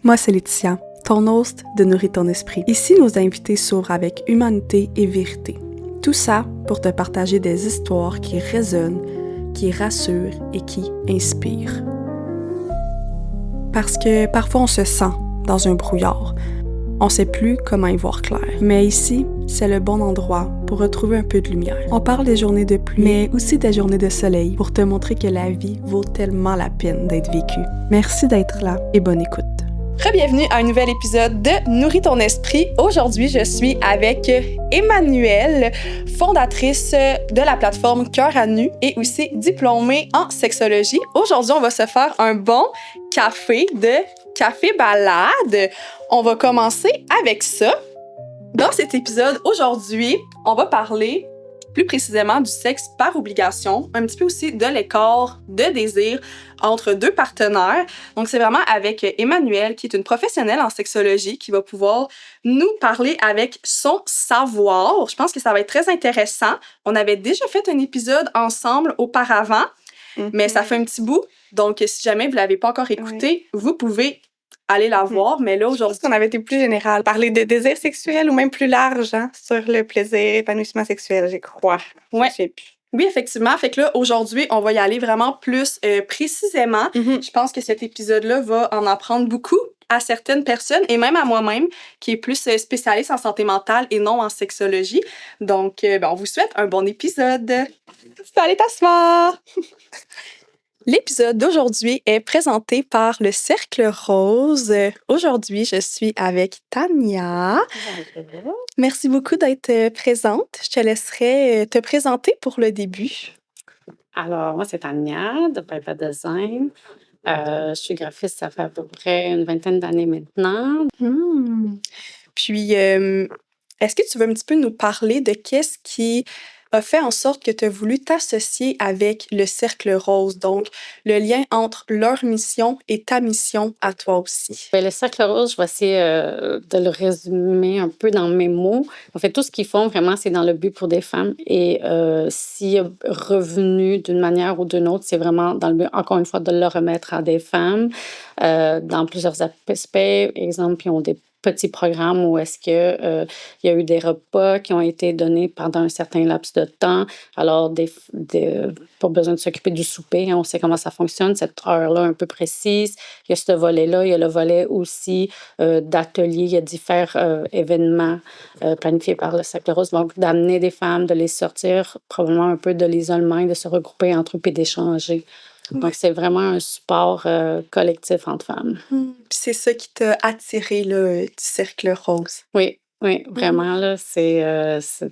Moi, c'est Laetitia, ton host de Nourrir ton esprit. Ici, nos invités s'ouvrent avec humanité et vérité. Tout ça pour te partager des histoires qui résonnent, qui rassurent et qui inspirent. Parce que parfois, on se sent dans un brouillard. On sait plus comment y voir clair. Mais ici, c'est le bon endroit pour retrouver un peu de lumière. On parle des journées de pluie, mais aussi des journées de soleil pour te montrer que la vie vaut tellement la peine d'être vécue. Merci d'être là et bonne écoute. Bienvenue à un nouvel épisode de Nourrir ton esprit. Aujourd'hui, je suis avec Emmanuelle, fondatrice de la plateforme Cœur à nu et aussi diplômée en sexologie. Aujourd'hui, on va se faire un bon café de café balade. On va commencer avec ça. Dans cet épisode, aujourd'hui, on va parler plus précisément du sexe par obligation, un petit peu aussi de l'écart de désir entre deux partenaires. Donc, c'est vraiment avec Emmanuelle, qui est une professionnelle en sexologie, qui va pouvoir nous parler avec son savoir. Je pense que ça va être très intéressant. On avait déjà fait un épisode ensemble auparavant, mais ça fait un petit bout. Donc, si jamais vous ne l'avez pas encore écouté, vous pouvez aller la voir, mais là, aujourd'hui... Je pense qu'on avait été plus général, parler de désir sexuel ou même plus large, hein, sur le plaisir, épanouissement sexuel, je crois. Ouais. Oui, effectivement. Fait que là, aujourd'hui, on va y aller vraiment plus précisément. Je pense que cet épisode-là va en apprendre beaucoup à certaines personnes et même à moi-même, qui est plus spécialiste en santé mentale et non en sexologie. Donc, on vous souhaite un bon épisode. Allez t'asseoir! L'épisode d'aujourd'hui est présenté par le Cercle Rose. Aujourd'hui, je suis avec Tania. Merci beaucoup d'être présente. Je te laisserai te présenter pour le début. Alors, moi, c'est Tania de Paper Design. Je suis graphiste, ça fait à peu près une vingtaine d'années maintenant. Puis, est-ce que tu veux un petit peu nous parler de qu'est-ce qui a fait en sorte que tu as voulu t'associer avec le Cercle Rose, donc le lien entre leur mission et ta mission à toi aussi? Le Cercle Rose, je vais essayer de le résumer un peu dans mes mots. En fait, tout ce qu'ils font, vraiment, c'est dans le but pour des femmes. Et s'il y a revenu d'une manière ou d'une autre, c'est vraiment dans le but, encore une fois, de le remettre à des femmes dans plusieurs aspects. Exemple, ils ont des petits programmes où est-ce que il y a eu des repas qui ont été donnés pendant un certain laps de temps. Alors, pas besoin de s'occuper du souper, hein, on sait comment ça fonctionne, cette heure-là un peu précise. Il y a ce volet-là, il y a le volet aussi d'ateliers, il y a différents événements planifiés par le Cercle Rose, donc d'amener des femmes, de les sortir probablement un peu de l'isolement et de se regrouper entre eux et d'échanger. Donc, c'est vraiment un support collectif entre femmes. Puis c'est ça qui t'a attiré là, du Cercle Rose? Oui, vraiment, là, c'est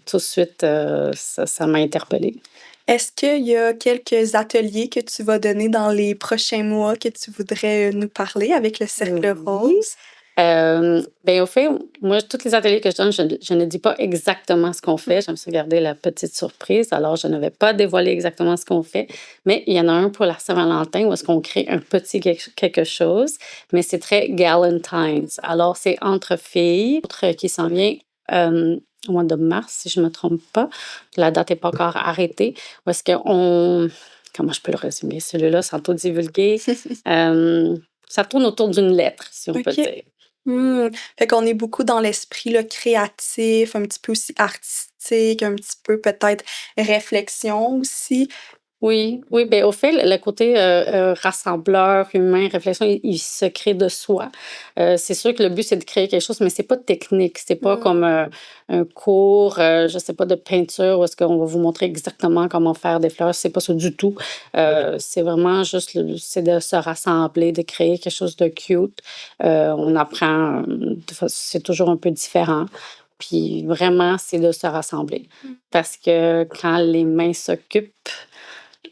tout de suite, ça m'a interpellée. Est-ce qu'il y a quelques ateliers que tu vas donner dans les prochains mois que tu voudrais nous parler avec le Cercle Rose? Au fait, moi, tous les ateliers que je donne, je ne dis pas exactement ce qu'on fait. J'aime ça garder la petite surprise. Alors, je ne vais pas dévoiler exactement ce qu'on fait. Mais il y en a un pour la Saint-Valentin où est-ce qu'on crée un petit quelque chose. Mais c'est très Galentine's. Alors, c'est entre filles, qui s'en vient au mois de mars, si je ne me trompe pas. La date n'est pas encore arrêtée. Où est-ce qu'on... Comment je peux le résumer? Celui-là, sans tout divulguer. Ça tourne autour d'une lettre, si on peut dire. Fait qu'on est beaucoup dans l'esprit là, créatif, un petit peu aussi artistique, un petit peu peut-être réflexion aussi. Oui, au fait, le côté rassembleur, humain, réflexion, il se crée de soi. C'est sûr que le but, c'est de créer quelque chose, mais c'est pas technique. C'est pas comme un cours, je sais pas, de peinture où est-ce qu'on va vous montrer exactement comment faire des fleurs. C'est pas ça du tout. C'est vraiment juste, c'est de se rassembler, de créer quelque chose de cute. On apprend, c'est toujours un peu différent. Puis vraiment, c'est de se rassembler. Parce que quand les mains s'occupent,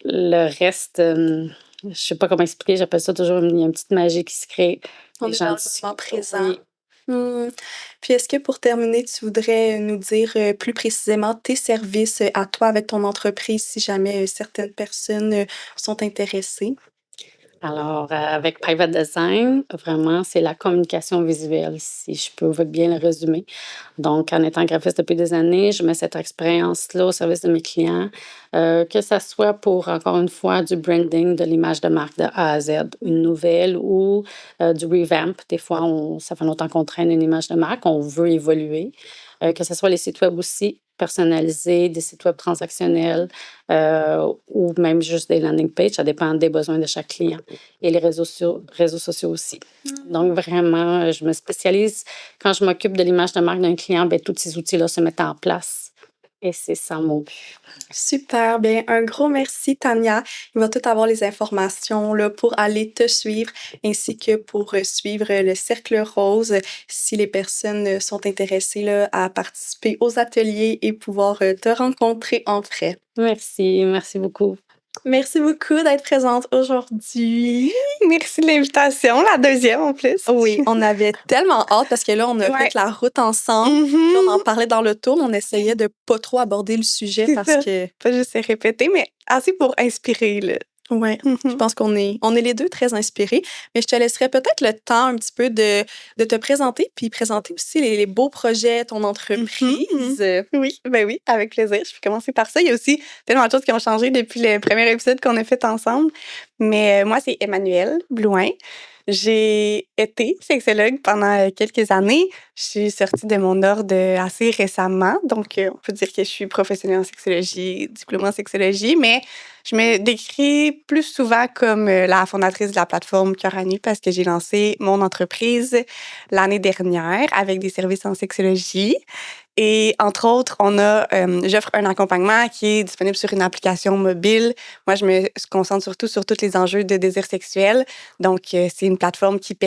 le reste, je sais pas comment expliquer, j'appelle ça toujours, il y a une petite magie qui se crée. On est dans le moment présent. Puis est-ce que pour terminer, tu voudrais nous dire plus précisément tes services à toi avec ton entreprise si jamais certaines personnes sont intéressées? Alors, avec Private Design, vraiment, c'est la communication visuelle, si je peux bien le résumer. Donc, en étant graphiste depuis des années, je mets cette expérience-là au service de mes clients, que ça soit pour, encore une fois, du branding de l'image de marque de A à Z, une nouvelle ou du revamp. Des fois, ça fait longtemps qu'on traîne une image de marque, on veut évoluer. Que ce soit les sites web aussi personnalisés, des sites web transactionnels ou même juste des landing pages, ça dépend des besoins de chaque client. Et les réseaux sociaux aussi. Donc, vraiment, je me spécialise quand je m'occupe de l'image de marque d'un client, bien, tous ces outils-là se mettent en place. Et c'est ça mon but. Super, bien, un gros merci, Tania. Il va tout avoir les informations là, pour aller te suivre, ainsi que pour suivre le Cercle Rose si les personnes sont intéressées là, à participer aux ateliers et pouvoir te rencontrer en vrai. Merci beaucoup. Merci beaucoup d'être présente aujourd'hui. Merci de l'invitation, la deuxième en plus. Oui, on avait tellement hâte parce que là, on a Ouais. fait la route ensemble. Puis on en parlait dans l'auto, mais on essayait de pas trop aborder le sujet C'est parce ça. que, Pas juste se répéter, mais assez pour inspirer, là. ouais, je pense qu'on est les deux très inspirés. Mais je te laisserai peut-être le temps un petit peu de te présenter, puis présenter aussi les beaux projets, ton entreprise. Oui, ben oui, avec plaisir. Je peux commencer par ça. Il y a aussi tellement de choses qui ont changé depuis le premier épisode qu'on a fait ensemble. Mais moi, c'est Emmanuelle Blouin. J'ai été sexologue pendant quelques années. Je suis sortie de mon ordre assez récemment. Donc, on peut dire que je suis professionnelle en sexologie, diplômée en sexologie, mais je me décris plus souvent comme la fondatrice de la plateforme Cœur à nu parce que j'ai lancé mon entreprise l'année dernière avec des services en sexologie. Et entre autres, j'offre un accompagnement qui est disponible sur une application mobile. Moi, je me concentre surtout sur tous les enjeux de désir sexuel. Donc, c'est une plateforme qui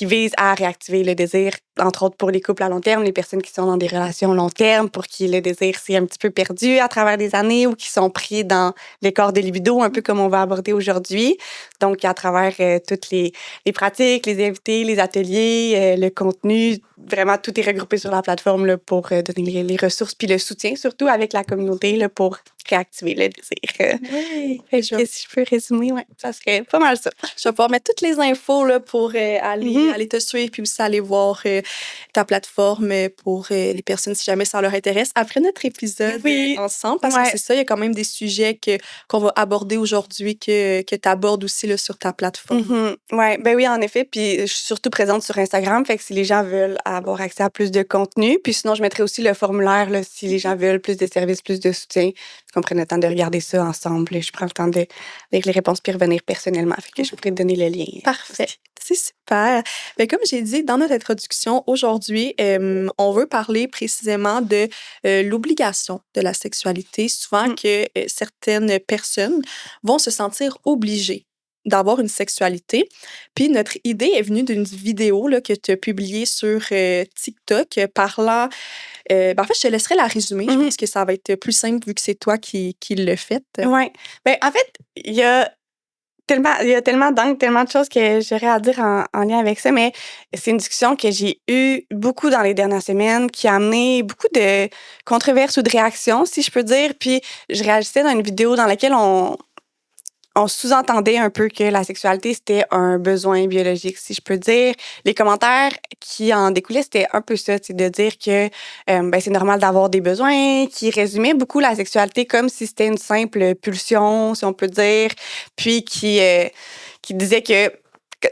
vise à réactiver le désir, entre autres pour les couples à long terme, les personnes qui sont dans des relations long terme, pour qui le désir s'est un petit peu perdu à travers des années ou qui sont pris dans les corps de libido, un peu comme on va aborder aujourd'hui. Donc, à travers toutes les pratiques, les invités, les ateliers, le contenu, vraiment tout est regroupé sur la plateforme là, pour donner les ressources puis le soutien, surtout avec la communauté là, pour réactiver le désir. Oui, Fait que si je peux résumer, ouais, ça serait pas mal ça. je vais pouvoir mettre toutes les infos là, pour aller te suivre puis aussi aller voir ta plateforme pour les personnes si jamais ça leur intéresse après notre épisode Oui. ensemble parce Ouais. que c'est ça, il y a quand même des sujets qu'on va aborder aujourd'hui que tu abordes aussi là, sur ta plateforme. Ouais, ben oui, en effet. Puis je suis surtout présente sur Instagram. Fait que si les gens veulent avoir accès à plus de contenu, puis sinon, je mettrai aussi le formulaire là, si les gens veulent plus de services, plus de soutien, qu'on prenne le temps de regarder ça ensemble. Je prends le temps de lire les réponses puis revenir personnellement. Fait que je pourrais te donner le lien. Parfait. C'est super. Ben, comme j'ai dit dans notre introduction, aujourd'hui, on veut parler précisément de l'obligation de la sexualité. Souvent que certaines personnes vont se sentir obligées d'avoir une sexualité. Puis notre idée est venue d'une vidéo là, que tu as publiée sur TikTok parlant... ben, en fait, je te laisserai la résumer. Je pense que ça va être plus simple vu que c'est toi qui le fais. Ouais. Ben, en fait, il y a tellement d'angles, tellement de choses que j'aurais à dire en lien avec ça, mais c'est une discussion que j'ai eue beaucoup dans les dernières semaines qui a amené beaucoup de controverses ou de réactions, si je peux dire. Puis je réagissais dans une vidéo dans laquelle on sous-entendait un peu que la sexualité, c'était un besoin biologique, si je peux dire. Les commentaires qui en découlaient, c'était un peu ça, de dire que ben, c'est normal d'avoir des besoins, qui résumaient beaucoup la sexualité comme si c'était une simple pulsion, si on peut dire, puis qui disait que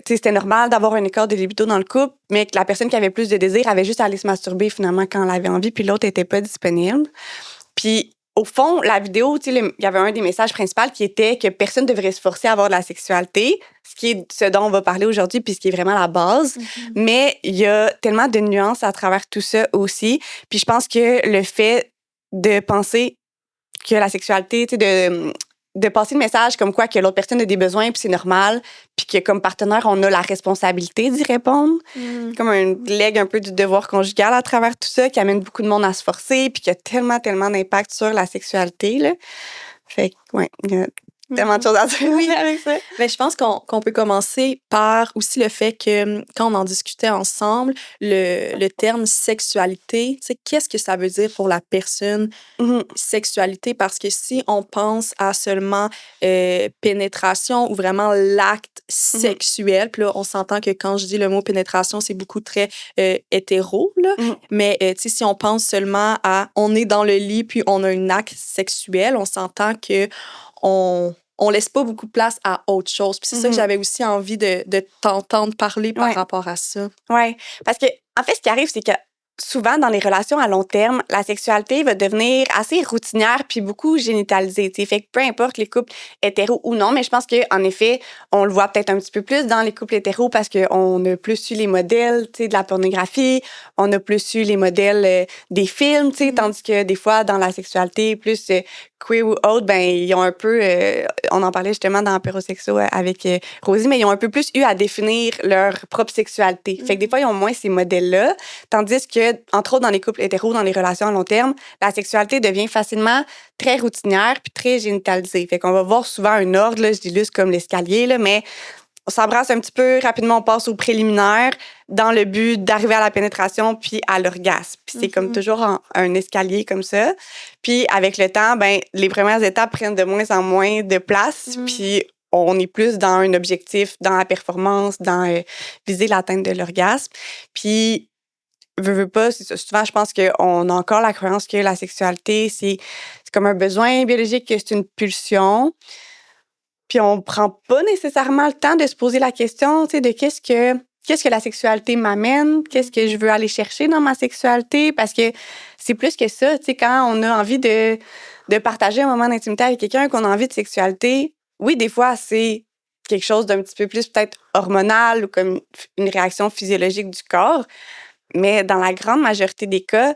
c'était normal d'avoir un écart de libido dans le couple, mais que la personne qui avait plus de désir avait juste à aller se masturber finalement quand elle avait envie, puis l'autre n'était pas disponible. Puis au fond, la vidéo, il y avait un des messages principaux qui était que personne ne devrait se forcer à avoir de la sexualité, ce qui est ce dont on va parler aujourd'hui, puis ce qui est vraiment la base. Mais il y a tellement de nuances à travers tout ça aussi. Puis je pense que le fait de penser que la sexualité, de passer le message comme quoi que l'autre personne a des besoins, puis c'est normal, puis que comme partenaire, on a la responsabilité d'y répondre. Comme un legs un peu du devoir conjugal à travers tout ça, qui amène beaucoup de monde à se forcer, puis qui a tellement d'impact sur la sexualité. Là. Fait que, ouais, il y a tellement de choses à dire Oui. avec ça. Ben, je pense qu'on peut commencer par aussi le fait que quand on en discutait ensemble, le terme sexualité, tu sais, qu'est-ce que ça veut dire pour la personne, sexualité? Parce que si on pense à seulement pénétration ou vraiment l'acte sexuel, puis là, on s'entend que quand je dis le mot pénétration, c'est beaucoup très hétéro, là. Mais tu sais, si on pense seulement à on est dans le lit puis on a un acte sexuel, on s'entend que on laisse pas beaucoup de place à autre chose. Puis c'est ça que j'avais aussi envie de t'entendre parler par rapport à ça. Oui, parce que en fait, ce qui arrive, c'est que souvent, dans les relations à long terme, la sexualité va devenir assez routinière puis beaucoup génitalisée. T'sais. Fait que peu importe les couples hétéros ou non, mais je pense qu'en effet, on le voit peut-être un petit peu plus dans les couples hétéros parce qu'on a plus eu les modèles de la pornographie, on a plus eu les modèles des films, tandis que des fois, dans la sexualité plus queer ou autre, ben ils ont un peu, on en parlait justement dans Apérosexo avec Rosie, mais ils ont un peu plus eu à définir leur propre sexualité. Fait que des fois, ils ont moins ces modèles-là, tandis que, entre autres, dans les couples hétéros, dans les relations à long terme, la sexualité devient facilement très routinière puis très génitalisée. Fait qu'on va voir souvent un ordre, là, je l'illustre comme l'escalier, là, mais on s'embrasse un petit peu, rapidement, on passe au préliminaire dans le but d'arriver à la pénétration puis à l'orgasme. Puis c'est comme toujours un escalier comme ça. Puis avec le temps, ben les premières étapes prennent de moins en moins de place, puis on est plus dans un objectif, dans la performance, dans viser l'atteinte de l'orgasme. Puis veux pas, c'est ça. Souvent, je pense qu'on a encore la croyance que la sexualité, c'est comme un besoin biologique, que c'est une pulsion. Puis on prend pas nécessairement le temps de se poser la question, tu sais, de qu'est-ce que la sexualité m'amène, qu'est-ce que je veux aller chercher dans ma sexualité, parce que c'est plus que ça, tu sais, quand on a envie de partager un moment d'intimité avec quelqu'un, qu'on a envie de sexualité, oui, des fois, c'est quelque chose d'un petit peu plus peut-être hormonal ou comme une réaction physiologique du corps, mais dans la grande majorité des cas,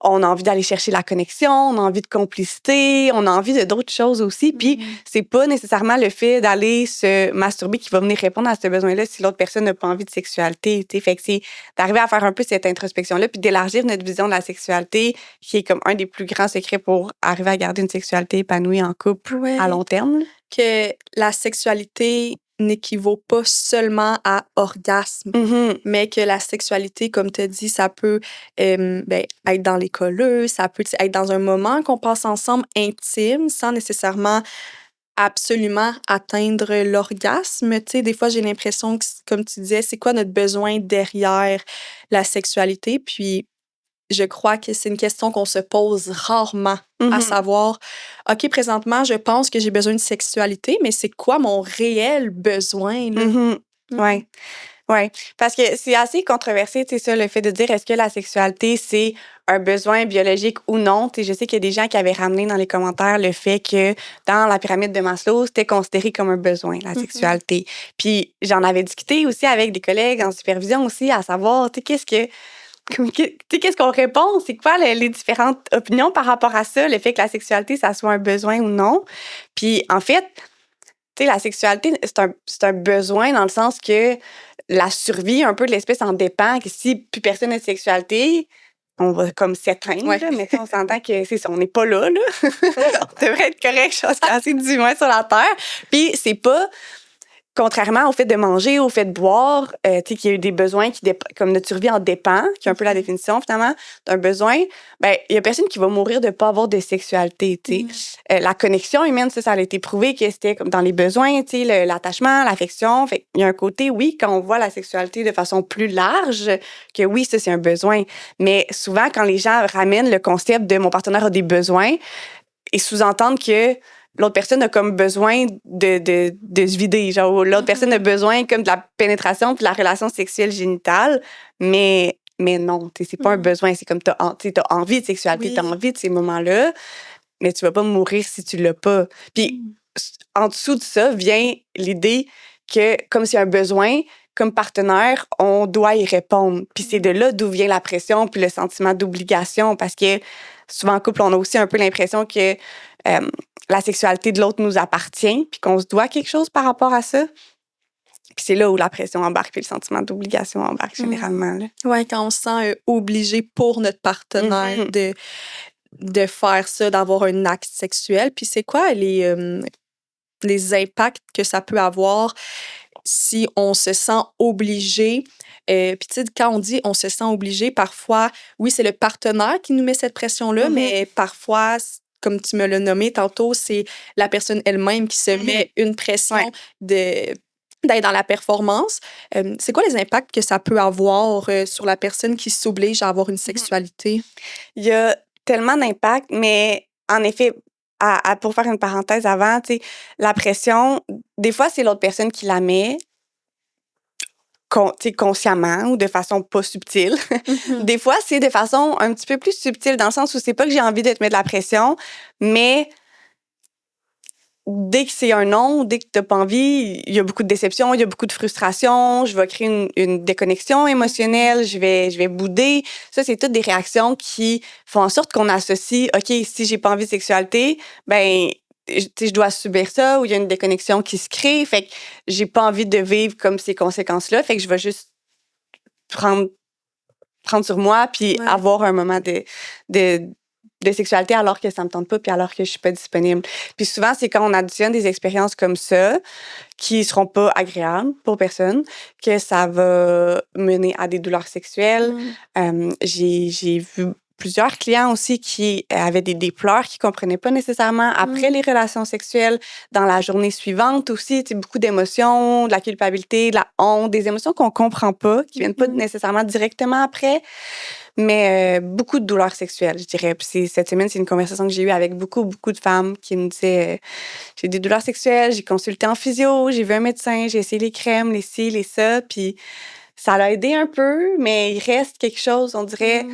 on a envie d'aller chercher la connexion, on a envie de complicité, on a envie de d'autres choses aussi. Puis c'est pas nécessairement le fait d'aller se masturber qui va venir répondre à ce besoin-là si l'autre personne n'a pas envie de sexualité. T'sais. Fait que c'est d'arriver à faire un peu cette introspection-là puis d'élargir notre vision de la sexualité, qui est comme un des plus grands secrets pour arriver à garder une sexualité épanouie en couple à long terme. Que la sexualité n'équivaut pas seulement à orgasme, mais que la sexualité, comme tu as dit, ça peut être dans les colleux, ça peut être dans un moment qu'on passe ensemble intime, sans nécessairement absolument atteindre l'orgasme. Tu sais, des fois, j'ai l'impression que, comme tu disais, c'est quoi notre besoin derrière la sexualité? Puis, je crois que c'est une question qu'on se pose rarement, à savoir, OK, présentement, je pense que j'ai besoin de sexualité, mais c'est quoi mon réel besoin? Oui. Oui, parce que c'est assez controversé, tu sais, ça, le fait de dire est-ce que la sexualité, c'est un besoin biologique ou non. Tu sais, je sais qu'il y a des gens qui avaient ramené dans les commentaires le fait que dans la pyramide de Maslow, c'était considéré comme un besoin, la sexualité. Puis j'en avais discuté aussi avec des collègues en supervision aussi, à savoir, tu sais, qu'est-ce qu'on répond? C'est quoi les différentes opinions par rapport à ça, le fait que la sexualité, ça soit un besoin ou non? Puis en fait, tu sais, la sexualité, c'est un besoin dans le sens que la survie un peu de l'espèce en dépend, que si plus personne n'a de sexualité, on va comme s'éteindre, là, mais on s'entend que c'est ça, on n'est pas là. On devrait être correct, je pense, assez d'humains sur la Terre. Puis c'est pas... Contrairement au fait de manger, au fait de boire, tu sais, qu'il y a eu des besoins comme notre survie en dépend, qui est un peu la définition, finalement, d'un besoin, ben il y a personne qui va mourir de pas avoir de sexualité, tu sais. La connexion humaine, ça a été prouvé que c'était comme dans les besoins, tu sais, l'attachement, l'affection. Fait il y a un côté, oui, quand on voit la sexualité de façon plus large, que oui, ça, c'est un besoin. Mais souvent, quand les gens ramènent le concept de mon partenaire a des besoins, ils sous-entendent que l'autre personne a comme besoin de se vider. Genre, l'autre personne a besoin comme de la pénétration puis de la relation sexuelle génitale. Mais non, c'est pas un besoin. C'est comme t'as envie de sexualité, t'as envie de ces moments-là, mais tu vas pas mourir si tu l'as pas. Puis en dessous de ça vient l'idée que comme c'est un besoin, comme partenaire, on doit y répondre. Puis c'est de là d'où vient la pression puis le sentiment d'obligation, parce que souvent en couple, on a aussi un peu l'impression que la sexualité de l'autre nous appartient puis qu'on se doit quelque chose par rapport à ça. Puis c'est là où la pression embarque puis le sentiment d'obligation embarque généralement. Oui, quand on se sent obligé pour notre partenaire de faire ça, d'avoir un acte sexuel. Puis c'est quoi les impacts que ça peut avoir si on se sent obligé. Puis tu sais, quand on dit on se sent obligé, parfois, oui, c'est le partenaire qui nous met cette pression-là, mais parfois, comme tu me l'as nommé tantôt, c'est la personne elle-même qui se met une pression d'être dans la performance. C'est quoi les impacts que ça peut avoir sur la personne qui s'oblige à avoir une sexualité? Il y a tellement d'impact, mais en effet, pour faire une parenthèse avant, tu sais, la pression, des fois, c'est l'autre personne qui la met tu sais, consciemment ou de façon pas subtile. Des fois, c'est de façon un petit peu plus subtile, dans le sens où c'est pas que j'ai envie de te mettre de la pression, mais dès que c'est un non, dès que t'as pas envie, il y a beaucoup de déception, il y a beaucoup de frustration, je vais créer une déconnexion émotionnelle, je vais bouder. Ça, c'est toutes des réactions qui font en sorte qu'on associe, OK, si j'ai pas envie de sexualité, ben, tu sais, je dois subir ça, ou il y a une déconnexion qui se crée. Fait que j'ai pas envie de vivre comme ces conséquences-là. Fait que je vais juste prendre sur moi puis avoir un moment de sexualité alors que ça me tente pas puis alors que je suis pas disponible. Puis souvent, c'est quand on additionne des expériences comme ça qui seront pas agréables pour personne que ça va mener à des douleurs sexuelles. J'ai vu plusieurs clients aussi qui avaient des pleurs qu'ils comprenaient pas nécessairement après les relations sexuelles, dans la journée suivante aussi, tu sais, beaucoup d'émotions, de la culpabilité, de la honte, des émotions qu'on comprend pas, qui viennent pas nécessairement directement après, mais beaucoup de douleurs sexuelles, je dirais. Puis cette semaine, c'est une conversation que j'ai eue avec beaucoup de femmes qui me disaient j'ai des douleurs sexuelles, j'ai consulté en physio, j'ai vu un médecin, j'ai essayé les crèmes, les ci, les ça, puis ça l'a aidé un peu, mais il reste quelque chose, on dirait.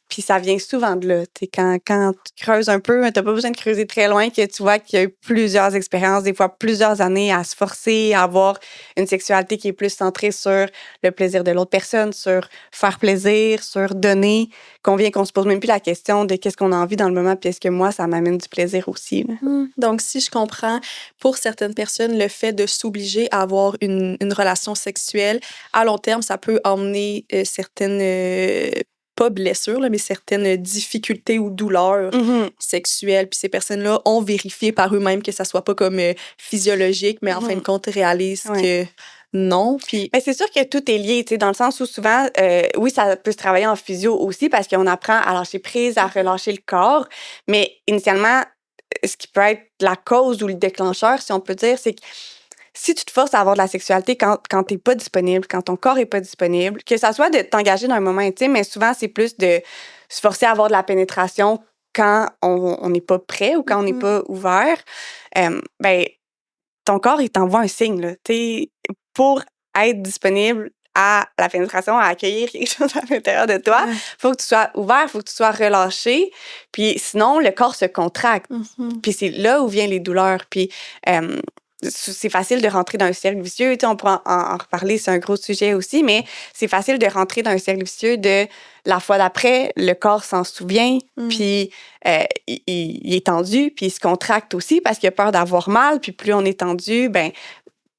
Puis ça vient souvent de là. Quand tu creuses un peu, t'as pas besoin de creuser très loin, que tu vois qu'il y a eu plusieurs expériences, des fois plusieurs années à se forcer à avoir une sexualité qui est plus centrée sur le plaisir de l'autre personne, sur faire plaisir, sur donner, qu'on se pose même plus la question de qu'est-ce qu'on a envie dans le moment, puis est-ce que moi, ça m'amène du plaisir aussi. Là. Donc, si je comprends, pour certaines personnes, le fait de s'obliger à avoir une relation sexuelle, à long terme, ça peut emmener certaines pas blessures, là, mais certaines difficultés ou douleurs sexuelles. Puis ces personnes-là ont vérifié par eux-mêmes que ça soit pas comme physiologique, mais en fin de compte, réalisent que non. Puis c'est sûr que tout est lié, tu sais, dans le sens où souvent, oui, ça peut se travailler en physio aussi parce qu'on apprend à lâcher prise, à relâcher le corps. Mais initialement, ce qui peut être la cause ou le déclencheur, si on peut dire, c'est que si tu te forces à avoir de la sexualité quand t'es pas disponible, quand ton corps est pas disponible, que ça soit de t'engager dans un moment intime, mais souvent, c'est plus de se forcer à avoir de la pénétration quand on n'est pas prêt ou quand on n'est pas ouvert, ben, ton corps, il t'envoie un signe, là. Pour être disponible à la pénétration, à accueillir quelque chose à l'intérieur de toi, faut que tu sois ouvert, faut que tu sois relâché, puis sinon, le corps se contracte. Puis c'est là où viennent les douleurs. Puis c'est facile de rentrer dans un cercle vicieux. Tu sais, on pourra en reparler, c'est un gros sujet aussi, mais c'est facile de rentrer dans un cercle vicieux de la fois d'après, le corps s'en souvient, puis il est tendu, puis il se contracte aussi parce qu'il a peur d'avoir mal, puis plus on est tendu, ben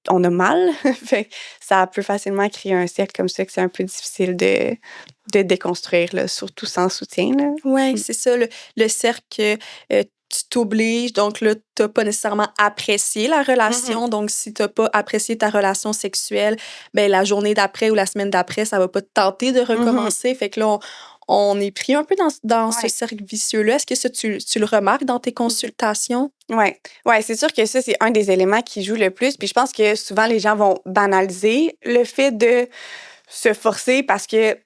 on a mal. Fait que ça peut facilement créer un cercle comme ça que c'est un peu difficile de déconstruire, là, surtout sans soutien. Oui, c'est ça, le cercle tu t'obliges, donc là, t'as pas nécessairement apprécié la relation. Donc, si t'as pas apprécié ta relation sexuelle, ben la journée d'après ou la semaine d'après, ça va pas te tenter de recommencer. Fait que là, on est pris un peu dans ce cercle vicieux-là. Est-ce que ça, tu le remarques dans tes consultations? Ouais, c'est sûr que ça, c'est un des éléments qui joue le plus. Puis je pense que souvent, les gens vont banaliser le fait de se forcer parce que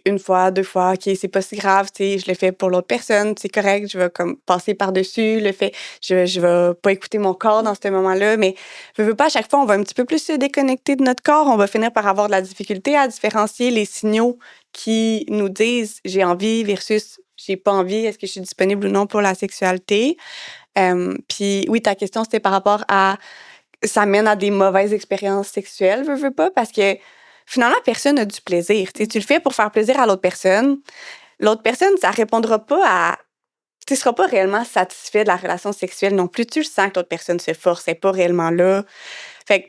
une fois, 2 fois, OK, c'est pas si grave, je le fais pour l'autre personne, c'est correct, je vais comme passer par-dessus le fait, je vais pas écouter mon corps dans ce moment-là, mais je veux pas, à chaque fois, on va un petit peu plus se déconnecter de notre corps, on va finir par avoir de la difficulté à différencier les signaux qui nous disent j'ai envie versus j'ai pas envie, est-ce que je suis disponible ou non pour la sexualité. Puis oui, ta question, c'était par rapport à ça mène à des mauvaises expériences sexuelles, veux pas, parce que finalement, personne n'a du plaisir. Tu le fais pour faire plaisir à l'autre personne. L'autre personne, ça répondra pas à... Tu ne seras pas réellement satisfait de la relation sexuelle non plus. Tu le sens que l'autre personne se force, elle n'est pas réellement là. Fait que,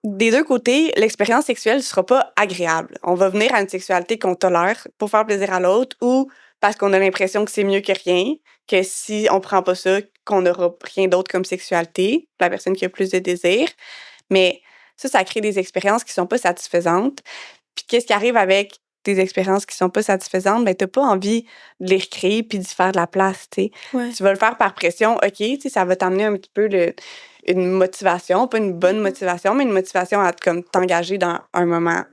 des deux côtés, l'expérience sexuelle ne sera pas agréable. On va venir à une sexualité qu'on tolère pour faire plaisir à l'autre ou parce qu'on a l'impression que c'est mieux que rien. que si on prend pas ça, qu'on n'aura rien d'autre comme sexualité, la personne qui a plus de désir. Mais ça crée des expériences qui sont pas satisfaisantes. Puis qu'est-ce qui arrive avec des expériences qui sont pas satisfaisantes? Ben, t'as pas envie de les recréer puis d'y faire de la place, tu sais. Ouais. Tu vas le faire par pression, OK, tu sais, ça va t'amener un petit peu une motivation, pas une bonne motivation, mais une motivation à comme t'engager dans un moment,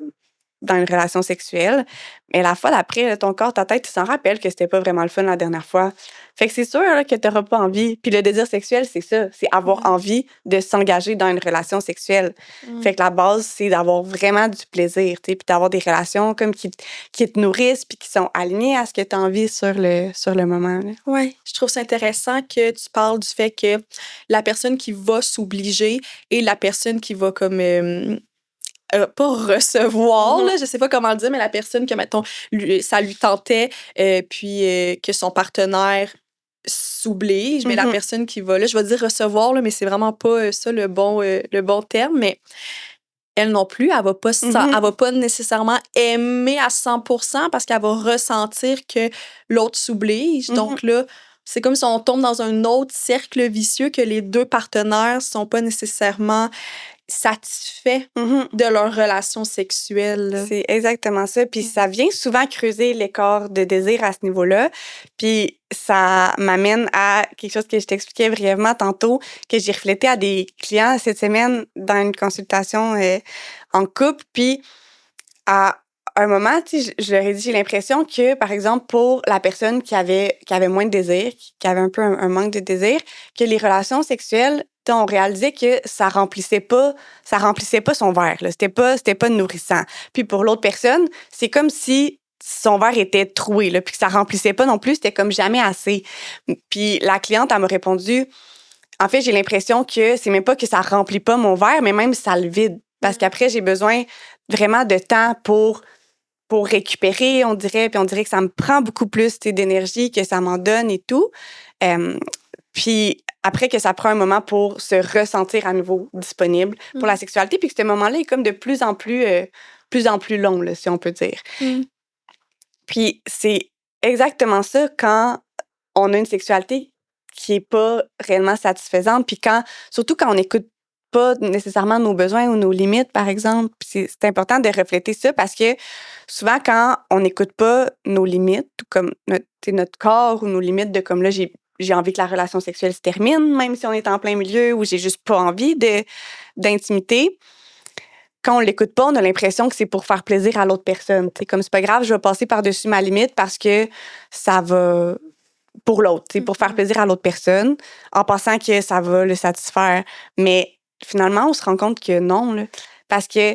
dans une relation sexuelle. Mais la fois d'après, là, ton corps, ta tête, tu s'en rappelles que c'était pas vraiment le fun la dernière fois. Fait que c'est sûr là, que t'auras pas envie. Puis le désir sexuel, c'est ça, c'est avoir envie de s'engager dans une relation sexuelle. Fait que la base, c'est d'avoir vraiment du plaisir, tu sais, puis d'avoir des relations comme qui te nourrissent puis qui sont alignées à ce que tu as envie sur le moment. Là. Ouais, je trouve ça intéressant que tu parles du fait que la personne qui va s'obliger et la personne qui va comme pas recevoir, là, je sais pas comment le dire, mais la personne que, mettons, ça lui tentait, puis que son partenaire s'oblige, mais la personne qui va, là, je vais dire recevoir, là, mais c'est vraiment pas ça le bon terme, mais elle non plus, elle va pas, elle va pas nécessairement aimer à 100% parce qu'elle va ressentir que l'autre s'oblige. Donc là, c'est comme si on tombe dans un autre cercle vicieux que les deux partenaires sont pas nécessairement satisfaits de leur relation sexuelle. Là. C'est exactement ça. Puis ça vient souvent creuser l'écart de désir à ce niveau-là. Puis ça m'amène à quelque chose que je t'expliquais brièvement tantôt, que j'ai reflété à des clients cette semaine dans une consultation en couple. Puis à un moment, tu sais, je leur ai dit, j'ai l'impression que, par exemple, pour la personne qui avait moins de désir, qui avait un peu un manque de désir, que les relations sexuelles, on réalisait que ça remplissait pas son verre, là. C'était pas nourrissant. Puis pour l'autre personne, c'est comme si son verre était troué, là, puis que ça remplissait pas non plus, c'était comme jamais assez. Puis la cliente, elle m'a répondu, en fait, j'ai l'impression que c'est même pas que ça remplit pas mon verre, mais même ça le vide. Parce qu'après, j'ai besoin vraiment de temps pour récupérer, on dirait, puis on dirait que ça me prend beaucoup plus d'énergie que ça m'en donne et tout. Puis après que ça prend un moment pour se ressentir à nouveau disponible pour la sexualité, puis que ce moment-là est comme de plus en plus long, là, si on peut dire. Puis c'est exactement ça quand on a une sexualité qui est pas réellement satisfaisante, puis surtout quand on n'écoute pas nécessairement nos besoins ou nos limites, par exemple. C'est important de refléter ça parce que souvent, quand on n'écoute pas nos limites, comme notre corps ou nos limites de comme là, j'ai envie que la relation sexuelle se termine, même si on est en plein milieu ou j'ai juste pas envie d'intimité. Quand on l'écoute pas, on a l'impression que c'est pour faire plaisir à l'autre personne. T'sais, comme c'est pas grave, je vais passer par-dessus ma limite parce que ça va pour l'autre, pour faire plaisir à l'autre personne, en pensant que ça va le satisfaire. Mais finalement, on se rend compte que non, là, parce que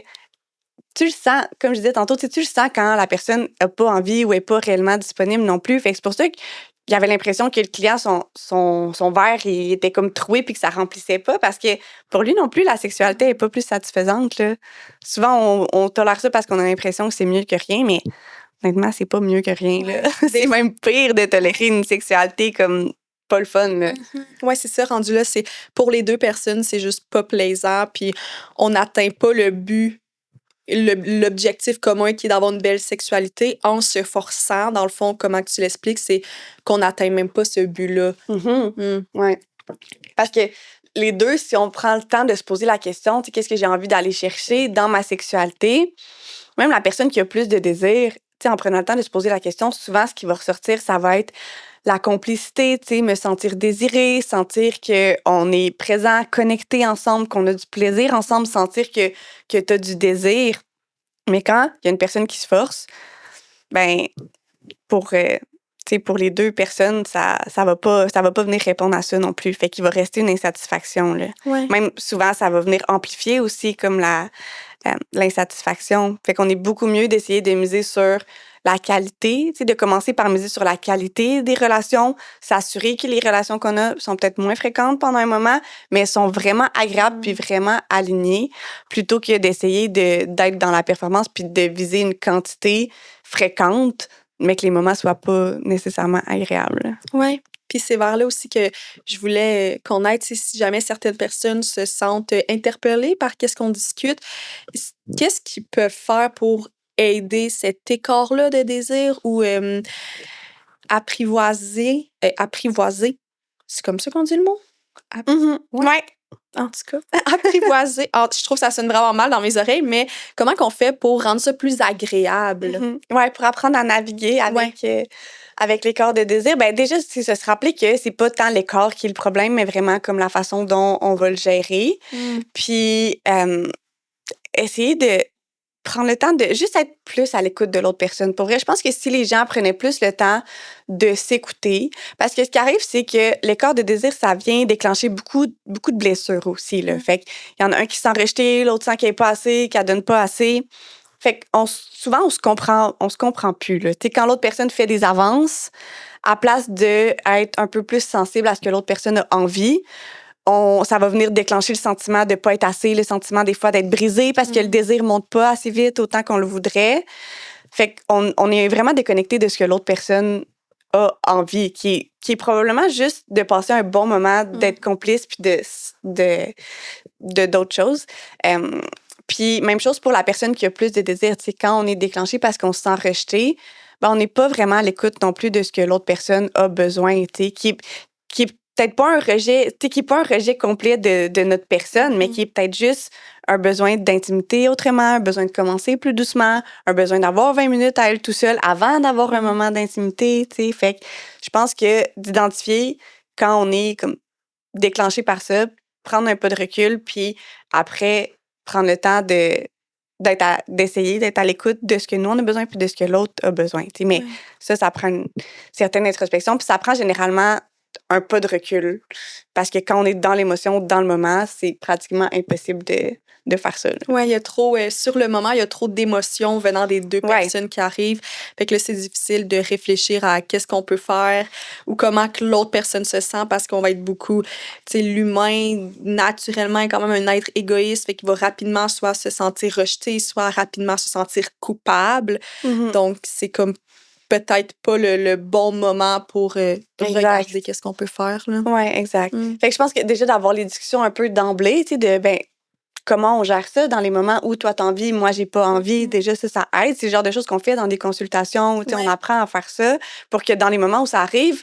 tu le sens, comme je disais tantôt, tu le sens quand la personne n'a pas envie ou n'est pas réellement disponible non plus. Fait que c'est pour ça qu'il y avait l'impression que le client, son verre, il était comme troué puis que ça remplissait pas parce que pour lui non plus, la sexualité n'est pas plus satisfaisante. Là. Souvent, on tolère ça parce qu'on a l'impression que c'est mieux que rien, mais honnêtement, c'est pas mieux que rien. Là. C'est même pire de tolérer une sexualité comme pas le fun. Là. Ouais, c'est ça, rendu là, c'est pour les deux personnes, c'est juste pas plaisant, puis on n'atteint pas le but, l'objectif commun qui est d'avoir une belle sexualité en se forçant. Dans le fond, comment que tu l'expliques, c'est qu'on n'atteint même pas ce but-là. Ouais. Parce que les deux, si on prend le temps de se poser la question, tu sais, qu'est-ce que j'ai envie d'aller chercher dans ma sexualité, même la personne qui a plus de désir, tu sais, en prenant le temps de se poser la question, souvent, ce qui va ressortir, ça va être la complicité, tu sais, me sentir désirée, sentir qu'on est présent, connecté ensemble, qu'on a du plaisir ensemble, sentir que tu as du désir. Mais quand il y a une personne qui se force, ben pour les deux personnes, ça va pas venir répondre à ça non plus. Fait qu'il va rester une insatisfaction, là. Ouais. Même souvent, ça va venir amplifier aussi comme l'insatisfaction. Fait qu'on est beaucoup mieux d'essayer de miser sur la qualité, de commencer par miser sur la qualité des relations, s'assurer que les relations qu'on a sont peut-être moins fréquentes pendant un moment, mais sont vraiment agréables puis vraiment alignées, plutôt que d'essayer d'être dans la performance puis de viser une quantité fréquente, mais que les moments soient pas nécessairement agréables. Oui. Puis c'est vers là aussi que je voulais qu'on aide, si jamais certaines personnes se sentent interpellées par qu'est-ce qu'on discute, qu'est-ce qu'ils peuvent faire pour aider cet écart-là de désir ou apprivoiser. C'est comme ça qu'on dit le mot? Ouais. En tout cas, apprivoiser. Je trouve que ça sonne vraiment mal dans mes oreilles, mais comment qu'on fait pour rendre ça plus agréable? Ouais, pour apprendre à naviguer avec les corps de désir, ben déjà, c'est se rappeler que c'est pas tant les corps qui est le problème, mais vraiment comme la façon dont on va le gérer. Puis, essayer de prendre le temps de juste être plus à l'écoute de l'autre personne. Pour vrai, je pense que si les gens prenaient plus le temps de s'écouter, parce que ce qui arrive, c'est que l'écart de désir, ça vient déclencher beaucoup de blessures aussi, là. Fait qu'il y en a un qui se sent rejeté, l'autre sent qu'il n'est pas assez, qu'elle donne pas assez. Fait que souvent, on se comprend plus, là. Tu sais, quand l'autre personne fait des avances, à place d'être un peu plus sensible à ce que l'autre personne a envie, ça va venir déclencher le sentiment de pas être assez, le sentiment des fois d'être brisé parce que le désir monte pas assez vite autant qu'on le voudrait. Fait qu'on est vraiment déconnecté de ce que l'autre personne a envie, qui est probablement juste de passer un bon moment, d'être complice puis de d'autres choses. Puis même chose pour la personne qui a plus de désir. Tu sais, quand on est déclenché parce qu'on se sent rejeté, ben on n'est pas vraiment à l'écoute non plus de ce que l'autre personne a besoin, tu sais, qui est peut-être pas un rejet, tu sais, qui est pas un rejet complet de notre personne, mais qui est peut-être juste un besoin d'intimité autrement, un besoin de commencer plus doucement, un besoin d'avoir 20 minutes à elle tout seul avant d'avoir un moment d'intimité, tu sais. Fait que je pense que d'identifier quand on est comme déclenché par ça, prendre un peu de recul, puis après prendre le temps d'essayer d'être à l'écoute de ce que nous on a besoin puis de ce que l'autre a besoin, tu sais. Mais ça prend une certaine introspection, puis ça prend généralement un pas de recul. Parce que quand on est dans l'émotion, dans le moment, c'est pratiquement impossible de faire ça. Oui, il y a trop, sur le moment, il y a trop d'émotions venant des deux personnes qui arrivent. Fait que là, c'est difficile de réfléchir à qu'est-ce qu'on peut faire ou comment que l'autre personne se sent parce qu'on va être beaucoup, tu sais, l'humain, naturellement, est quand même un être égoïste. Fait qu'il va rapidement soit se sentir rejeté, soit rapidement se sentir coupable. Donc, c'est comme peut-être pas le bon moment pour regarder qu'est-ce qu'on peut faire. Oui, exact. Fait que je pense que déjà d'avoir les discussions un peu d'emblée, tu sais, de comment on gère ça dans les moments où toi t'as envie, moi j'ai pas envie, déjà ça aide. C'est le genre de choses qu'on fait dans des consultations où on apprend à faire ça pour que dans les moments où ça arrive,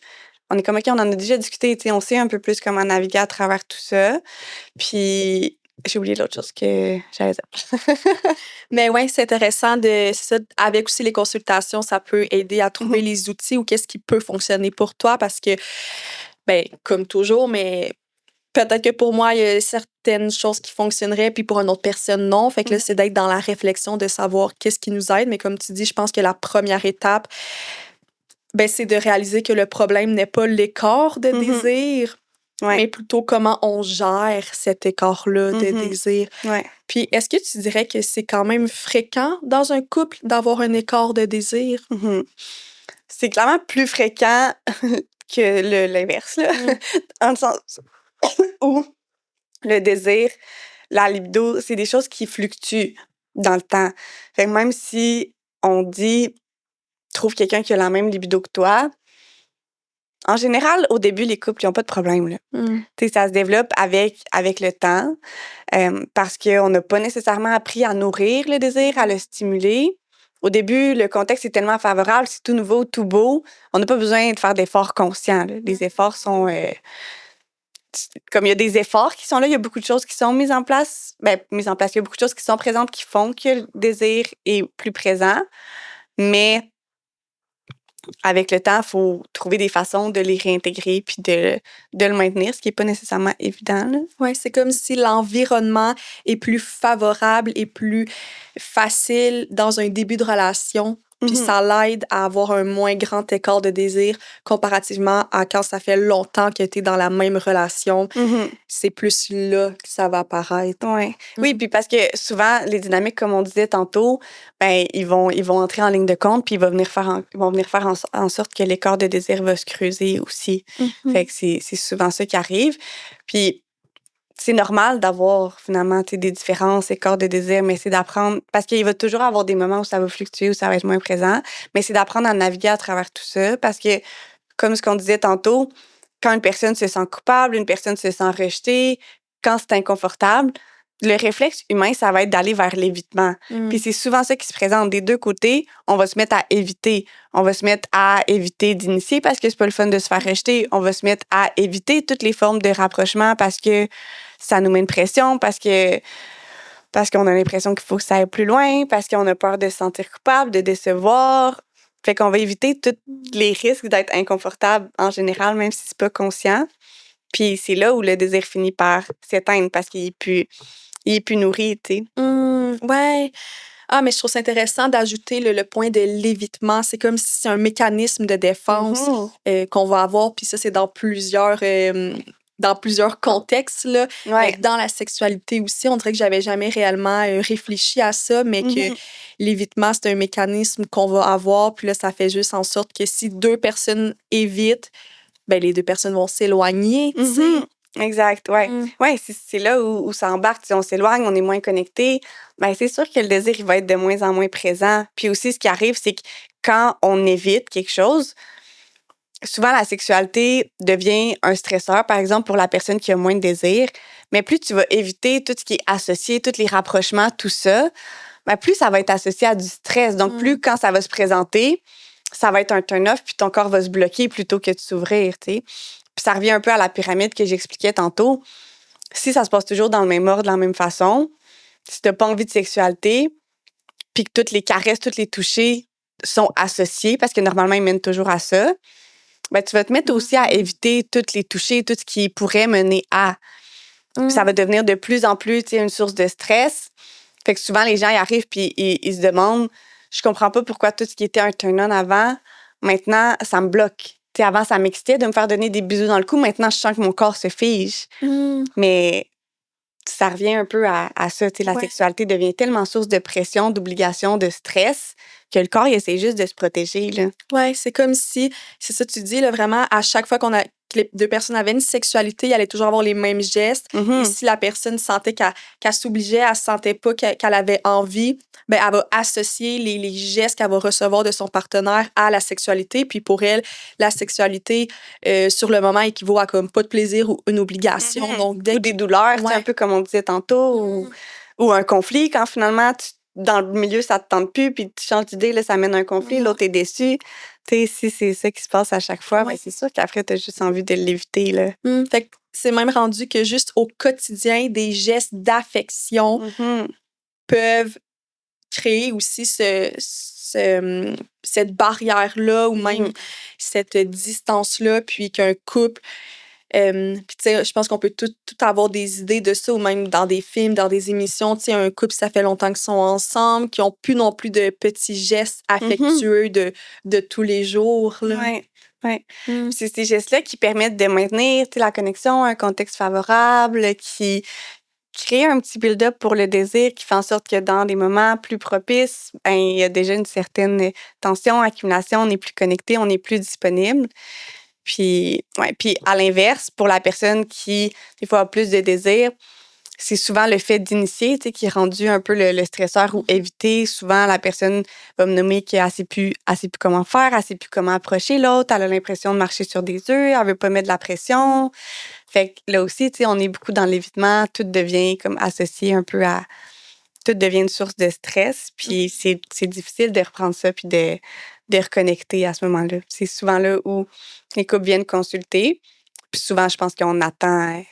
on est comme OK, on en a déjà discuté, tu sais, on sait un peu plus comment naviguer à travers tout ça. Puis j'ai oublié l'autre chose que j'allais dire. Mais oui, c'est intéressant c'est ça, avec aussi les consultations, ça peut aider à trouver les outils ou qu'est-ce qui peut fonctionner pour toi parce que, ben, comme toujours, mais peut-être que pour moi, il y a certaines choses qui fonctionneraient, puis pour une autre personne, non. Fait que là, c'est d'être dans la réflexion de savoir qu'est-ce qui nous aide. Mais comme tu dis, je pense que la première étape, ben, c'est de réaliser que le problème n'est pas l'écart de désir, mais plutôt comment on gère cet écart-là de désir. Puis, est-ce que tu dirais que c'est quand même fréquent dans un couple d'avoir un écart de désir? C'est clairement plus fréquent que l'inverse, là. Dans le sens où le désir, la libido, c'est des choses qui fluctuent dans le temps. Fait que même si on dit « trouve quelqu'un qui a la même libido que toi », en général, au début, les couples, ils n'ont pas de problème, là. Tu sais, ça se développe avec le temps parce qu'on n'a pas nécessairement appris à nourrir le désir, à le stimuler. Au début, le contexte est tellement favorable, c'est tout nouveau, tout beau. On n'a pas besoin de faire d'efforts conscients, là. Les efforts sont... comme il y a des efforts qui sont là, il y a beaucoup de choses qui sont mises en place. Il y a beaucoup de choses qui sont présentes qui font que le désir est plus présent. Mais avec le temps, il faut trouver des façons de les réintégrer puis de le maintenir, ce qui n'est pas nécessairement évident. Oui, c'est comme si l'environnement est plus favorable et plus facile dans un début de relation. Puis ça l'aide à avoir un moins grand écart de désir comparativement à quand ça fait longtemps que tu es dans la même relation. C'est plus là que ça va apparaître. Oui, puis parce que souvent, les dynamiques, comme on disait tantôt, ben ils vont entrer en ligne de compte puis ils vont venir faire en sorte que l'écart de désir va se creuser aussi. Fait que c'est souvent ça qui arrive. Puis c'est normal d'avoir finalement des différences, écarts de désir, mais c'est d'apprendre, parce qu'il va toujours avoir des moments où ça va fluctuer, où ça va être moins présent, mais c'est d'apprendre à naviguer à travers tout ça, parce que, comme ce qu'on disait tantôt, quand une personne se sent coupable, une personne se sent rejetée, quand c'est inconfortable, le réflexe humain, ça va être d'aller vers l'évitement. Puis c'est souvent ça qui se présente. Des deux côtés, on va se mettre à éviter. On va se mettre à éviter d'initier parce que c'est pas le fun de se faire rejeter. On va se mettre à éviter toutes les formes de rapprochement parce que ça nous met une pression, parce qu'on a l'impression qu'il faut que ça aille plus loin, parce qu'on a peur de se sentir coupable, de décevoir. Fait qu'on va éviter tous les risques d'être inconfortable en général, même si c'est pas conscient. Puis c'est là où le désir finit par s'éteindre parce qu'il est plus nourri, tu sais. Ouais. Ah, mais je trouve ça intéressant d'ajouter le point de l'évitement. C'est comme si c'est un mécanisme de défense qu'on va avoir. Puis ça, c'est dans plusieurs contextes, là. Ouais. Dans la sexualité aussi, on dirait que j'avais jamais réellement réfléchi à ça, mais que l'évitement, c'est un mécanisme qu'on va avoir. Puis là, ça fait juste en sorte que si deux personnes évitent, ben les deux personnes vont s'éloigner, tu sais. Exact, ouais. Ouais, c'est là où ça embarque. Si on s'éloigne, on est moins connecté. Ben, c'est sûr que le désir, il va être de moins en moins présent. Puis aussi, ce qui arrive, c'est que quand on évite quelque chose, souvent, la sexualité devient un stresseur, par exemple, pour la personne qui a moins de désir. Mais plus tu vas éviter tout ce qui est associé, tous les rapprochements, tout ça, ben, plus ça va être associé à du stress. Donc, plus quand ça va se présenter, ça va être un turn-off, puis ton corps va se bloquer plutôt que de s'ouvrir, tu sais. Puis ça revient un peu à la pyramide que j'expliquais tantôt. Si ça se passe toujours dans le même ordre, de la même façon, si t'as pas envie de sexualité, puis que toutes les caresses, tous les touchés sont associés, parce que normalement, ils mènent toujours à ça, ben, tu vas te mettre aussi à éviter toutes les touchés, tout ce qui pourrait mener à. Puis ça va devenir de plus en plus, tu sais, une source de stress. Fait que souvent, les gens y arrivent puis ils se demandent, je comprends pas pourquoi tout ce qui était un turn-on avant, maintenant, ça me bloque. Tu sais, avant, ça m'excitait de me faire donner des bisous dans le cou. Maintenant, je sens que mon corps se fige. Mais ça revient un peu à ça. Tu sais, la sexualité devient tellement source de pression, d'obligation, de stress que le corps, il essaie juste de se protéger, là. Ouais, c'est comme si, c'est ça que tu dis, là, vraiment, à chaque fois que les deux personnes avaient une sexualité, il allait toujours avoir les mêmes gestes. Et si la personne sentait qu'elle s'obligeait, elle sentait pas qu'elle avait envie, ben, elle va associer les gestes qu'elle va recevoir de son partenaire à la sexualité. Puis pour elle, la sexualité, sur le moment, équivaut à comme pas de plaisir ou une obligation. Donc, Ou des douleurs, tu sais, un peu comme on disait tantôt, ou un conflit quand finalement, dans le milieu, ça te tente plus, puis tu changes d'idée, là, ça mène à un conflit, l'autre est déçu. Tu sais, si c'est ça qui se passe à chaque fois, ben, c'est sûr qu'après, t'as juste envie de l'éviter, là. Fait que c'est même rendu que juste au quotidien, des gestes d'affection peuvent créer aussi cette barrière-là ou même cette distance-là, puis qu'un couple... puis tu sais, je pense qu'on peut tout avoir des idées de ça, ou même dans des films, dans des émissions, tu sais, un couple, ça fait longtemps qu'ils sont ensemble, qui ont plus non plus de petits gestes affectueux de tous les jours, là. Ouais. C'est ces gestes-là qui permettent de maintenir, tu sais, la connexion, un contexte favorable, qui crée un petit build-up pour le désir, qui fait en sorte que dans des moments plus propices, ben, il y a déjà une certaine tension, accumulation, on est plus connecté, on est plus disponible. Puis à l'inverse, pour la personne qui, des fois, a plus de désir, c'est souvent le fait d'initier, tu sais, qui est rendu un peu le stresseur ou éviter. Souvent, la personne va me nommer qu'elle ne sait plus comment faire, elle ne sait plus comment approcher l'autre, elle a l'impression de marcher sur des œufs, elle ne veut pas mettre de la pression. Fait que là aussi, tu sais, on est beaucoup dans l'évitement, tout devient comme associé un peu à... Tout devient une source de stress, puis c'est difficile de reprendre ça puis de reconnecter à ce moment-là. C'est souvent là où les couples viennent consulter. Puis souvent, je pense qu'on attend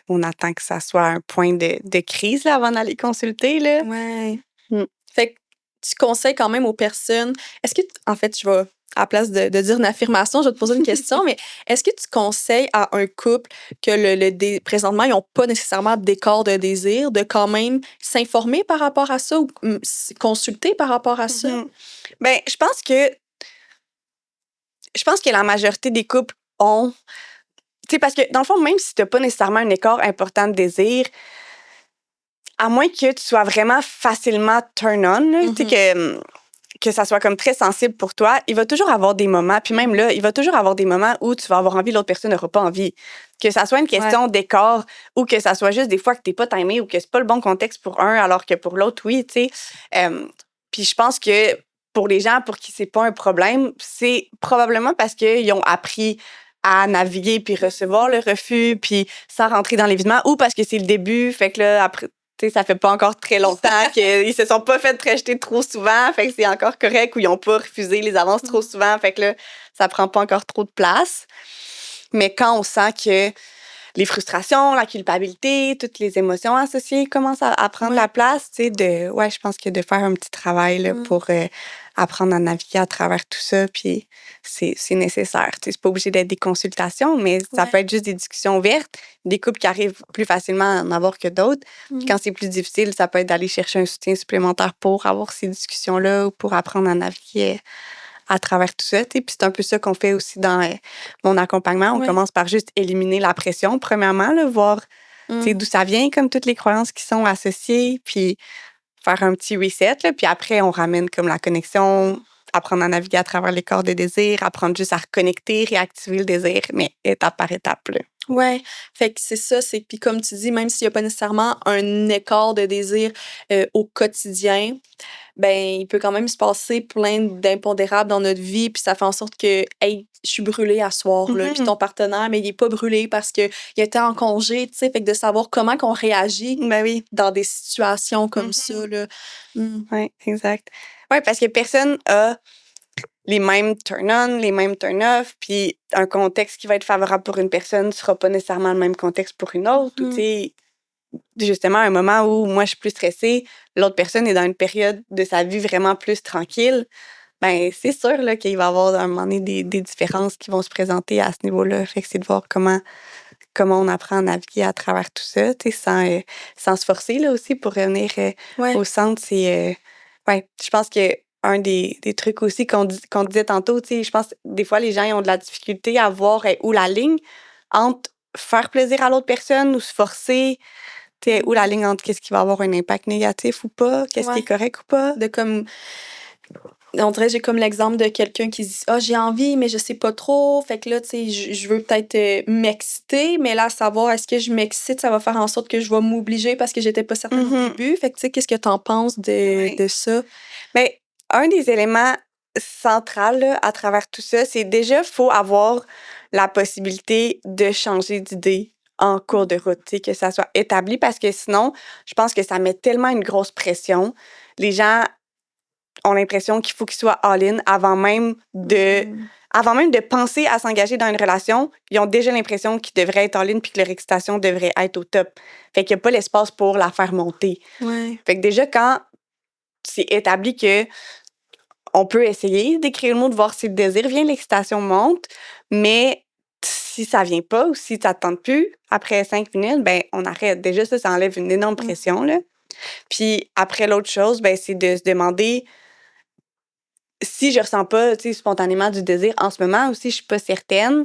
que ça soit un point de crise là, avant d'aller consulter, là. Ouais. Fait que tu conseilles quand même aux personnes... Est-ce que... En fait, je vais... À la place de dire une affirmation, je vais te poser une question, mais est-ce que tu conseilles à un couple que présentement, ils n'ont pas nécessairement d'écart de désir, de quand même s'informer par rapport à ça ou consulter par rapport à ça? Ben, je pense que la majorité des couples ont... Tu sais, parce que dans le fond, même si tu n'as pas nécessairement un écart important de désir, à moins que tu sois vraiment facilement turn-on, tu sais, que ça soit comme très sensible pour toi, il va toujours avoir des moments, puis même là, il va toujours avoir des moments où tu vas avoir envie, l'autre personne n'aura pas envie. Que ça soit une question d'écart ou que ça soit juste des fois que t'es pas timé ou que c'est pas le bon contexte pour un alors que pour l'autre, oui, tu sais. Puis je pense que pour les gens pour qui c'est pas un problème, c'est probablement parce qu'ils ont appris à naviguer puis recevoir le refus puis sans rentrer dans l'évitement ou parce que c'est le début, fait que là, après, tu sais, ça fait pas encore très longtemps qu'ils se sont pas fait rejeter trop souvent, fait que c'est encore correct, ou ils ont pas refusé les avances trop souvent, fait que là, ça prend pas encore trop de place. Mais quand on sent que les frustrations, la culpabilité, toutes les émotions associées commencent à prendre la place, tu sais, je pense que de faire un petit travail là, pour apprendre à naviguer à travers tout ça, puis c'est nécessaire. Tu sais, c'est pas obligé d'être des consultations, mais ça peut être juste des discussions ouvertes, des couples qui arrivent plus facilement à en avoir que d'autres. Puis quand c'est plus difficile, ça peut être d'aller chercher un soutien supplémentaire pour avoir ces discussions-là ou pour apprendre à naviguer à travers tout ça. Puis c'est un peu ça qu'on fait aussi dans mon accompagnement. On commence par juste éliminer la pression, premièrement, là, voir d'où ça vient, comme toutes les croyances qui sont associées, puis faire un petit reset. Là, puis après, on ramène comme la connexion, apprendre à naviguer à travers les corps de désir, apprendre juste à reconnecter, réactiver le désir, mais étape par étape. Là. Ouais, fait que c'est ça, puis comme tu dis, même s'il n'y a pas nécessairement un écart de désir au quotidien, ben il peut quand même se passer plein d'impondérables dans notre vie, puis ça fait en sorte que, hey, je suis brûlée à soir, là, puis ton partenaire, mais il est pas brûlé parce que il était en congé, tu sais, fait que de savoir comment qu'on réagit dans des situations comme ça, là. Oui, exact. Oui, parce que personne a les mêmes turn-on, les mêmes turn-off, puis un contexte qui va être favorable pour une personne ne sera pas nécessairement le même contexte pour une autre. Ou, tu sais, justement, un moment où moi, je suis plus stressée, l'autre personne est dans une période de sa vie vraiment plus tranquille, ben c'est sûr là, qu'il va y avoir à un moment donné des différences qui vont se présenter à ce niveau-là. Fait que c'est de voir comment on apprend à naviguer à travers tout ça, tu sais, sans se forcer là aussi pour revenir au centre. C'est, je pense que un des trucs aussi qu'on disait tantôt, tu sais, je pense que des fois, les gens ils ont de la difficulté à voir où la ligne entre faire plaisir à l'autre personne ou se forcer, tu sais, où la ligne entre qu'est-ce qui va avoir un impact négatif ou pas, qu'est-ce qui est correct ou pas. On dirait, j'ai comme l'exemple de quelqu'un qui dit « Ah, j'ai envie, mais je sais pas trop. » Fait que là, tu sais, je veux peut-être m'exciter, mais là, savoir est-ce que je m'excite, ça va faire en sorte que je vais m'obliger parce que j'étais pas certaine au début. Fait que, tu sais, qu'est-ce que t'en penses de ça? Bien, un des éléments centraux là, à travers tout ça, c'est déjà, il faut avoir la possibilité de changer d'idée en cours de route, tu sais, que ça soit établi, parce que sinon, je pense que ça met tellement une grosse pression. Les gens ont l'impression qu'il faut qu'ils soient all-in avant même de penser à s'engager dans une relation. Ils ont déjà l'impression qu'ils devraient être all-in puis que leur excitation devrait être au top. Fait qu'il n'y a pas l'espace pour la faire monter. Fait que déjà, quand c'est établi que on peut essayer d'écrire le mot, de voir si le désir vient, l'excitation monte, mais si ça vient pas ou si ça ne tente plus, après 5 minutes, ben on arrête. Déjà, ça enlève une énorme pression, là. Puis après, l'autre chose, ben, c'est de se demander si je ressens pas, tu sais, spontanément du désir en ce moment, ou si je suis pas certaine,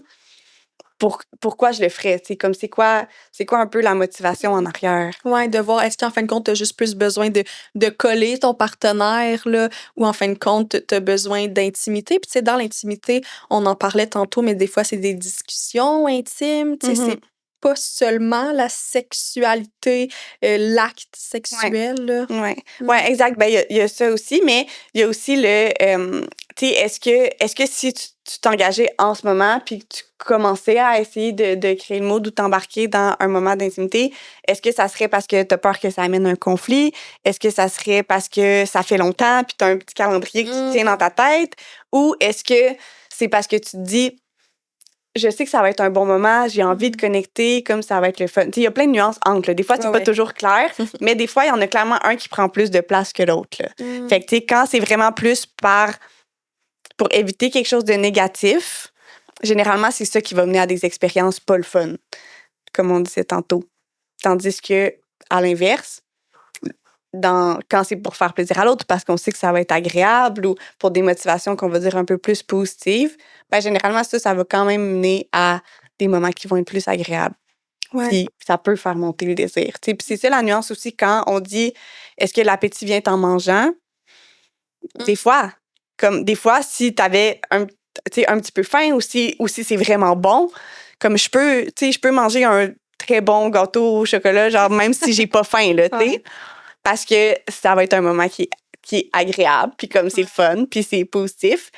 pourquoi je le ferais, tu sais, comme c'est quoi un peu la motivation en arrière. Ouais, de voir est-ce qu'en fin de compte, tu as juste plus besoin de coller ton partenaire, là, ou en fin de compte, tu as besoin d'intimité. Puis, tu sais, dans l'intimité, on en parlait tantôt, mais des fois, c'est des discussions intimes, tu sais, c'est pas seulement la sexualité, l'acte sexuel, là. Ouais, exact. Ben, il y a ça aussi, mais il y a aussi le, tu sais, est-ce que si tu t'engageais en ce moment puis que tu commençais à essayer de créer le mode ou t'embarquer dans un moment d'intimité, est-ce que ça serait parce que t'as peur que ça amène un conflit? Est-ce que ça serait parce que ça fait longtemps puis t'as un petit calendrier qui te tient dans ta tête? Ou est-ce que c'est parce que tu te dis, je sais que ça va être un bon moment, j'ai envie de connecter, comme ça va être le fun. Tu sais, il y a plein de nuances entre, là. Des fois, c'est pas toujours clair, mais des fois, il y en a clairement un qui prend plus de place que l'autre, là. Fait que, tu sais, quand c'est vraiment plus pour éviter quelque chose de négatif, généralement, c'est ça qui va mener à des expériences pas le fun, comme on disait tantôt. Tandis que, à l'inverse, quand c'est pour faire plaisir à l'autre, parce qu'on sait que ça va être agréable ou pour des motivations qu'on va dire un peu plus positives, ben généralement, ça va quand même mener à des moments qui vont être plus agréables. Puis ça peut faire monter le désir. Puis c'est ça la nuance aussi quand on dit est-ce que l'appétit vient en mangeant? Des fois, si t'avais un petit peu faim ou si c'est vraiment bon, comme je peux manger un très bon gâteau au chocolat, genre même si j'ai pas faim, là, tu sais. Parce que ça va être un moment qui est agréable, puis comme c'est le fun, puis c'est positif.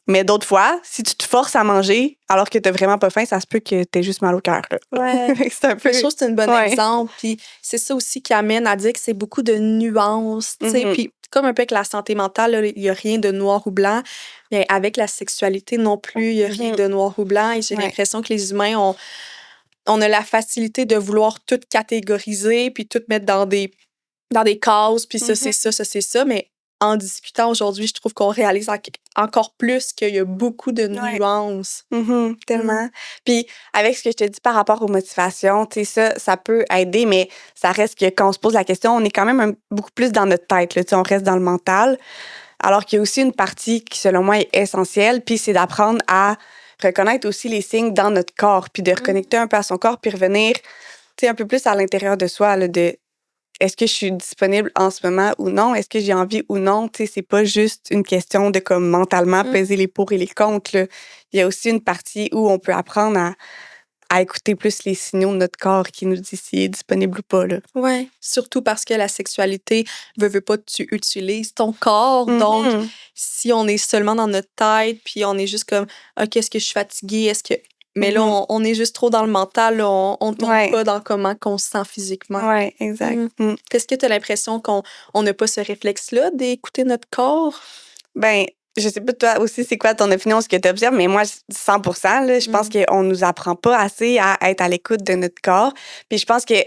Mais d'autres fois, si tu te forces à manger alors que t'as vraiment pas faim, ça se peut que t'aies juste mal au cœur, là. Ouais. C'est un peu... Je trouve que c'est un bon Ouais. exemple. Puis c'est ça aussi qui amène à dire que c'est beaucoup de nuances. Tu sais. Mhm. Puis comme un peu avec la santé mentale, là, il n'y a rien de noir ou blanc. Mais avec la sexualité non plus, il n'y a rien Mhm. de noir ou blanc. Et j'ai Ouais. l'impression que les humains on a la facilité de vouloir tout catégoriser puis tout mettre dans des cases. Puis ça, c'est ça, ça, c'est ça. Mais en discutant aujourd'hui, je trouve qu'on réalise encore plus qu'il y a beaucoup de Ouais. nuances. Mhm, tellement. Puis avec ce que je te dis par rapport aux motivations, tu sais, ça peut aider, mais ça reste que quand on se pose la question, on est quand même beaucoup plus dans notre tête, là, tu sais, on reste dans le mental. Alors qu'il y a aussi une partie qui, selon moi, est essentielle, puis c'est d'apprendre à reconnaître aussi les signes dans notre corps, puis de reconnecter un peu à son corps, puis revenir, tu sais, un peu plus à l'intérieur de soi, là, de est-ce que je suis disponible en ce moment ou non? Est-ce que j'ai envie ou non? Tu sais, c'est pas juste une question de comme mentalement peser les pour et les contre, là. Il y a aussi une partie où on peut apprendre à écouter plus les signaux de notre corps qui nous dit s'il est disponible ou pas, là. Ouais, surtout parce que la sexualité, veut pas, tu utilises ton corps. Donc, Mhm. si on est seulement dans notre tête, puis on est juste comme, OK, est-ce que je suis fatiguée? Est-ce que. Mais là, Mhm. on est juste trop dans le mental, là, on tombe Ouais. pas dans comment qu'on se sent physiquement. Ouais, exact. Mm. Mm. Est-ce que tu as l'impression qu'on n'a pas ce réflexe-là d'écouter notre corps? Ben, je sais pas toi aussi c'est quoi ton opinion, ce que tu observes, mais moi 100%, là, je pense qu'on nous apprend pas assez à être à l'écoute de notre corps. Puis je pense que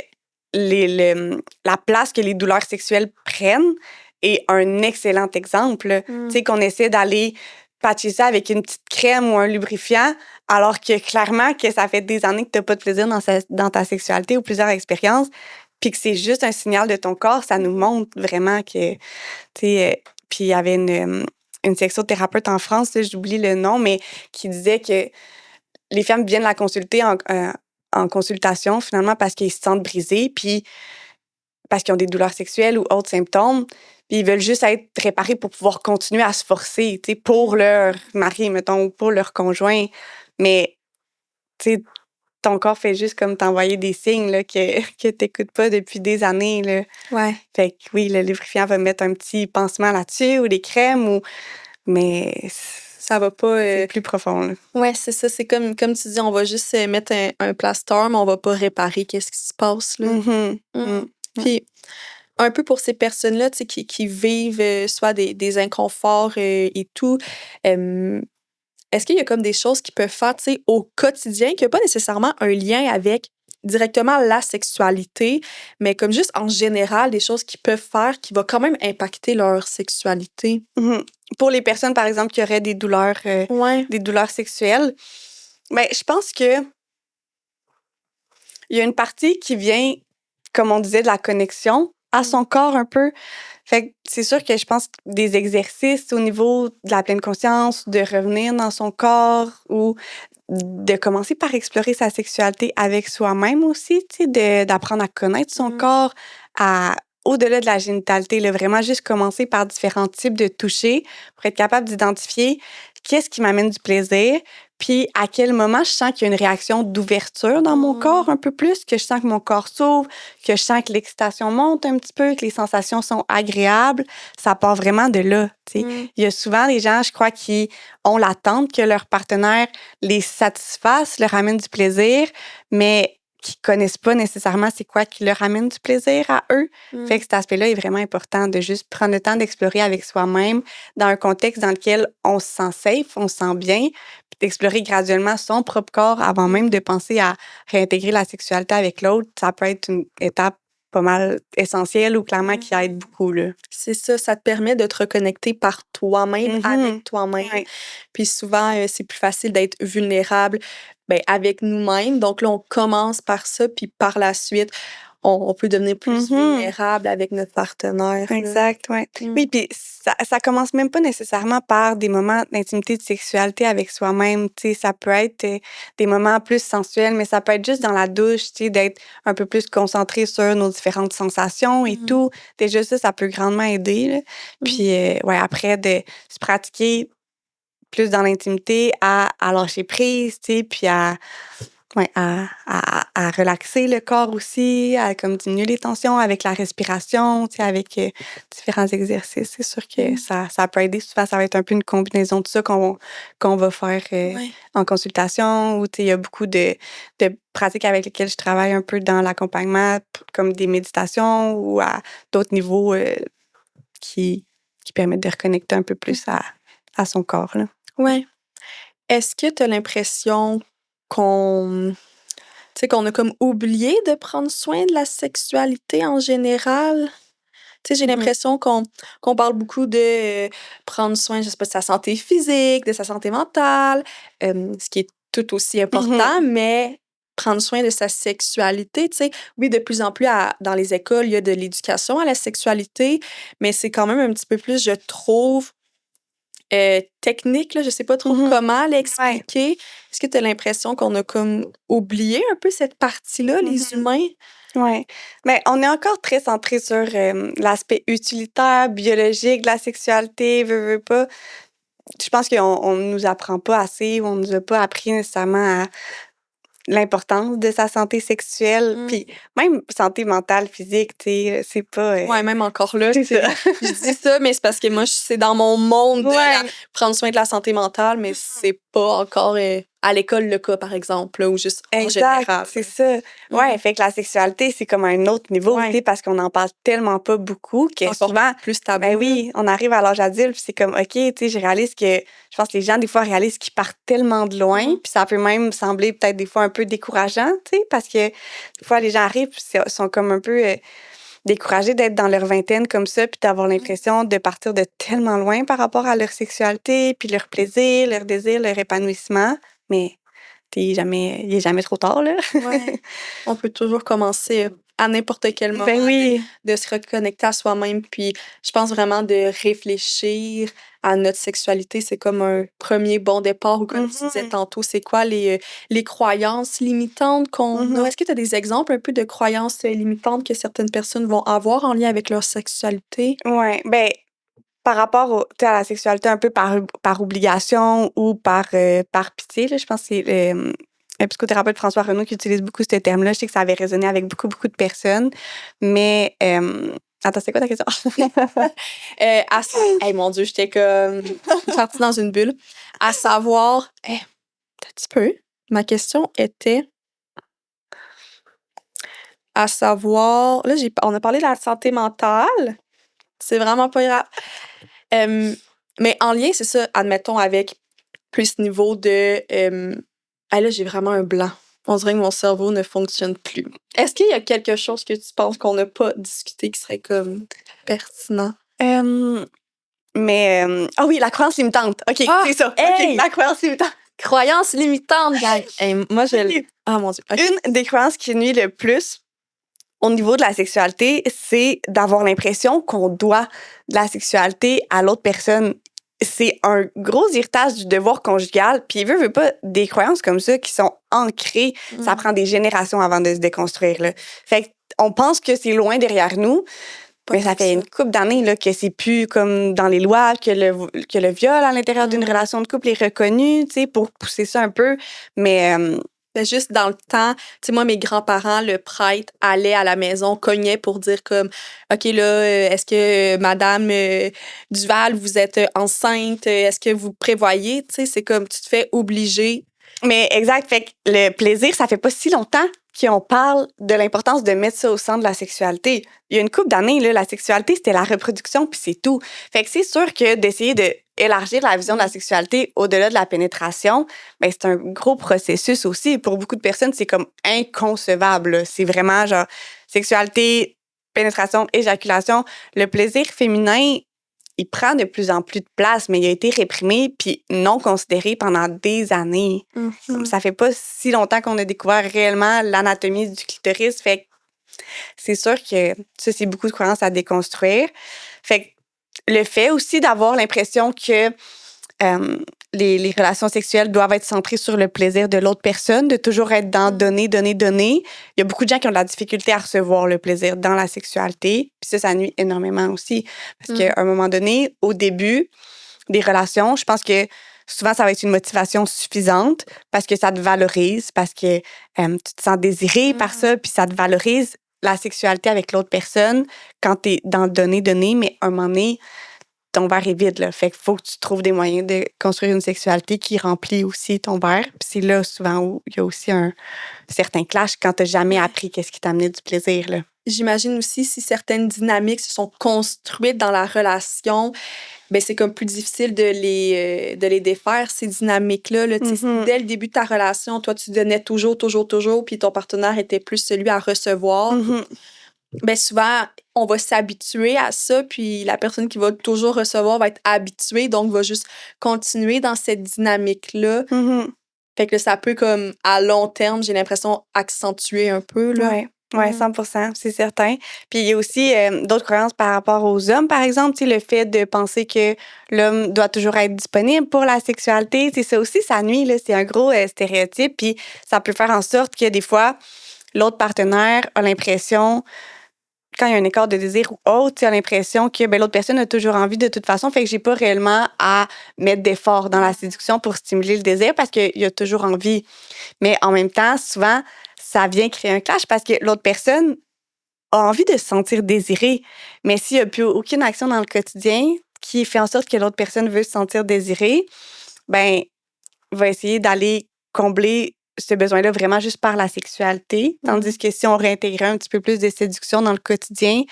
la place que les douleurs sexuelles prennent est un excellent exemple. Tu sais, qu'on essaie d'aller patcher ça avec une petite crème ou un lubrifiant, alors que clairement que ça fait des années que tu n'as pas de plaisir dans ta sexualité ou plusieurs expériences, puis que c'est juste un signal de ton corps, ça nous montre vraiment que, tu sais, puis il y avait une sexothérapeute en France, là, j'oublie le nom, mais qui disait que les femmes viennent la consulter en consultation, finalement, parce qu'ils se sentent brisés, puis parce qu'ils ont des douleurs sexuelles ou autres symptômes, puis ils veulent juste être réparés pour pouvoir continuer à se forcer, tu sais, pour leur mari, mettons, ou pour leur conjoint. Mais, tu sais, ton corps fait juste comme t'envoyer des signes là, que t'écoutes pas depuis des années. Là. Ouais. Fait que oui, le lubrifiant va mettre un petit pansement là-dessus ou des crèmes, mais Ça va pas. c'est plus profond. Là. Ouais, c'est ça. C'est comme tu dis, on va juste mettre un plaster, mais on va pas réparer qu'est-ce qui se passe, là. Mhm. Mm. Puis, un peu pour ces personnes-là, tu sais, qui vivent soit des inconforts et tout, est-ce qu'il y a comme des choses qu'ils peuvent faire, tu sais, au quotidien, qui n'ont pas nécessairement un lien avec directement la sexualité, mais comme juste en général, des choses qu'ils peuvent faire qui vont quand même impacter leur sexualité? Mhm. Pour les personnes, par exemple, qui auraient Ouais. des douleurs sexuelles, ben, je pense que il y a une partie qui vient, comme on disait, de la connexion à son corps un peu. Fait que c'est sûr que je pense que des exercices au niveau de la pleine conscience, de revenir dans son corps ou de commencer par explorer sa sexualité avec soi-même aussi, tu sais, d'apprendre à connaître son corps, au-delà de la génitalité, là, vraiment juste commencer par différents types de toucher pour être capable d'identifier qu'est-ce qui m'amène du plaisir, puis à quel moment je sens qu'il y a une réaction d'ouverture dans mon corps un peu plus, que je sens que mon corps s'ouvre, que je sens que l'excitation monte un petit peu, que les sensations sont agréables. Ça part vraiment de là, tu sais. Il y a souvent des gens, je crois, qui ont l'attente que leur partenaire les satisfasse, leur amène du plaisir, mais qui connaissent pas nécessairement c'est quoi qui leur amène du plaisir à eux. Fait que cet aspect-là est vraiment important de juste prendre le temps d'explorer avec soi-même dans un contexte dans lequel on se sent safe, on se sent bien, puis d'explorer graduellement son propre corps avant même de penser à réintégrer la sexualité avec l'autre. Ça peut être une étape pas mal essentielle ou clairement qui aide beaucoup, là. C'est ça, ça te permet de te reconnecter par toi-même, avec toi-même. Ouais. Puis souvent, c'est plus facile d'être vulnérable avec nous-mêmes. Donc là, on commence par ça, puis par la suite, on peut devenir plus vulnérable avec notre partenaire. Là. Exact, ouais. Oui, puis ça commence même pas nécessairement par des moments d'intimité, de sexualité avec soi-même. Tu sais, ça peut être des moments plus sensuels, mais ça peut être juste dans la douche, tu sais, d'être un peu plus concentré sur nos différentes sensations et tout. Déjà, ça peut grandement aider. Là. Puis, ouais, après, de se pratiquer plus dans l'intimité à lâcher prise, tu sais, puis à Ouais, à relaxer le corps aussi, à comme diminuer les tensions avec la respiration, tu sais, avec différents exercices. C'est sûr que ça peut aider. Souvent, ça va être un peu une combinaison de ça qu'on va faire Ouais. en consultation. Ou tu sais, il y a beaucoup de pratiques avec lesquelles je travaille un peu dans l'accompagnement, comme des méditations ou à d'autres niveaux qui permettent de reconnecter un peu plus à son corps, là. Ouais. Est-ce que tu as l'impression qu'on tu sais, qu'on a comme oublié de prendre soin de la sexualité en général? Tu sais, j'ai l'impression qu'on parle beaucoup de prendre soin, je sais pas, de sa santé physique, de sa santé mentale, ce qui est tout aussi important, mais prendre soin de sa sexualité, tu sais, oui, de plus en plus dans les écoles, il y a de l'éducation à la sexualité, mais c'est quand même un petit peu plus, je trouve, technique, là, je sais pas trop comment Ouais. l'expliquer. Est-ce que tu as l'impression qu'on a comme oublié un peu cette partie-là, les humains? Oui. Mais on est encore très centré sur l'aspect utilitaire, biologique de la sexualité, veut pas. Je pense qu'on nous apprend pas assez, on nous a pas appris nécessairement à l'importance de sa santé sexuelle, puis même santé mentale, physique, tu sais, c'est pas... Ouais, même encore là, c'est tu sais, ça. je dis ça, mais c'est parce que moi, c'est dans mon monde de Ouais. prendre soin de la santé mentale, mais c'est pas encore à l'école le cas, par exemple, là, ou juste en Exact, général. c'est ça. Ouais, fait que la sexualité, c'est comme un autre niveau, tu sais, parce qu'on en parle tellement pas beaucoup que Encore souvent, plus tabou. ben oui, on arrive à l'âge adulte, puis c'est comme, OK, tu sais, je réalise que, je pense que les gens, des fois, réalisent qu'ils partent tellement de loin, puis ça peut même sembler peut-être des fois un peu décourageant, tu sais, parce que des fois, les gens arrivent, puis sont comme un peu découragés d'être dans leur vingtaine comme ça, puis d'avoir l'impression de partir de tellement loin par rapport à leur sexualité, puis leur plaisir, leur désir, leur épanouissement, mais il est jamais trop tard, là. Ouais. On peut toujours commencer à n'importe quel moment Ben oui. de se reconnecter à soi-même. Puis je pense vraiment de réfléchir à notre sexualité, c'est comme un premier bon départ. Ou comme tu disais tantôt, c'est quoi les croyances limitantes qu'on a? Est-ce que tu as des exemples un peu de croyances limitantes que certaines personnes vont avoir en lien avec leur sexualité? Ouais, ben par rapport tu sais, à la sexualité un peu par obligation ou par pitié, là, je pense que c'est le psychothérapeute François Renaud qui utilise beaucoup ce terme-là. Je sais que ça avait résonné avec beaucoup, beaucoup de personnes. Mais, attends, c'est quoi ta question? Hey, mon Dieu, j'étais comme partie dans une bulle. À savoir, un petit peu, ma question était à savoir, là, on a parlé de la santé mentale. C'est vraiment pas grave. Mais en lien, c'est ça, admettons, avec plus niveau de. Là, j'ai vraiment un blanc. On dirait que mon cerveau ne fonctionne plus. Est-ce qu'il y a quelque chose que tu penses qu'on n'a pas discuté qui serait comme pertinent? Ah oui, la croyance limitante. OK, c'est ça. Hey! OK, la croyance limitante. Croyance limitante, gang. Moi, Ah, mon Dieu. OK. Une des croyances qui nuit le plus au niveau de la sexualité, c'est d'avoir l'impression qu'on doit de la sexualité à l'autre personne. C'est un gros héritage du devoir conjugal, puis veut pas, des croyances comme ça qui sont ancrées, ça prend des générations avant de se déconstruire, là. Fait qu'on pense que c'est loin derrière nous, mais ça fait une couple d'années là, que c'est plus comme dans les lois, que le viol à l'intérieur d'une relation de couple est reconnu, tu sais, pour pousser ça un peu, mais... juste dans le temps, tu sais, moi, mes grands-parents, le prêtre allait à la maison, cognait pour dire comme, OK, là, est-ce que Madame Duval, vous êtes enceinte? Est-ce que vous prévoyez? Tu sais, c'est comme, tu te fais obliger. Mais exact, fait que le plaisir, ça fait pas si longtemps qu'on parle de l'importance de mettre ça au centre de la sexualité. Il y a une couple d'années, là, la sexualité, c'était la reproduction, puis c'est tout. Fait que c'est sûr que d'essayer d'élargir la vision de la sexualité au-delà de la pénétration, ben c'est un gros processus aussi. Pour beaucoup de personnes, c'est comme inconcevable, là. C'est vraiment genre sexualité, pénétration, éjaculation. Le plaisir féminin, il prend de plus en plus de place, mais il a été réprimé puis non considéré pendant des années. Ça fait pas si longtemps qu'on a découvert réellement l'anatomie du clitoris. Fait que c'est sûr que ça, c'est beaucoup de croyances à déconstruire. Fait que le fait aussi d'avoir l'impression que les relations sexuelles doivent être centrées sur le plaisir de l'autre personne, de toujours être dans donner, donner, donner. Il y a beaucoup de gens qui ont de la difficulté à recevoir le plaisir dans la sexualité. Puis ça nuit énormément aussi. Parce qu'à un moment donné, au début des relations, je pense que souvent, ça va être une motivation suffisante parce que ça te valorise, parce que tu te sens désiré par ça, puis ça te valorise la sexualité avec l'autre personne quand t'es dans le donner, mais à un moment donné, ton verre est vide, là. Fait qu'il faut que tu trouves des moyens de construire une sexualité qui remplit aussi ton verre. Puis c'est là, souvent, où il y a aussi un certain clash quand t'as jamais appris qu'est-ce qui t'amenait du plaisir, là. J'imagine aussi si certaines dynamiques se sont construites dans la relation, ben c'est comme plus difficile de les défaire, ces dynamiques-là. Là. Tu sais, si dès le début de ta relation, toi, tu donnais toujours, puis ton partenaire était plus celui à recevoir. Ben souvent, on va s'habituer à ça, puis la personne qui va toujours recevoir va être habituée, donc va juste continuer dans cette dynamique-là. Fait que là, ça peut, comme, à long terme, j'ai l'impression, accentuer un peu, là. Oui, 100%, c'est certain. Puis il y a aussi d'autres croyances par rapport aux hommes, par exemple, tu sais, le fait de penser que l'homme doit toujours être disponible pour la sexualité, c'est ça aussi, ça nuit, là, c'est un gros stéréotype, puis ça peut faire en sorte que des fois, l'autre partenaire a l'impression, quand il y a un écart de désir ou autre, tu as l'impression que l'autre personne a toujours envie de toute façon, fait que j'ai pas réellement à mettre d'efforts dans la séduction pour stimuler le désir parce qu'il y a toujours envie. Mais en même temps, souvent, ça vient créer un clash parce que l'autre personne a envie de se sentir désirée. Mais s'il n'y a plus aucune action dans le quotidien qui fait en sorte que l'autre personne veut se sentir désirée, ben, va essayer d'aller combler ce besoin-là vraiment juste par la sexualité. Tandis que si on réintégrait un petit peu plus de séduction dans le quotidien,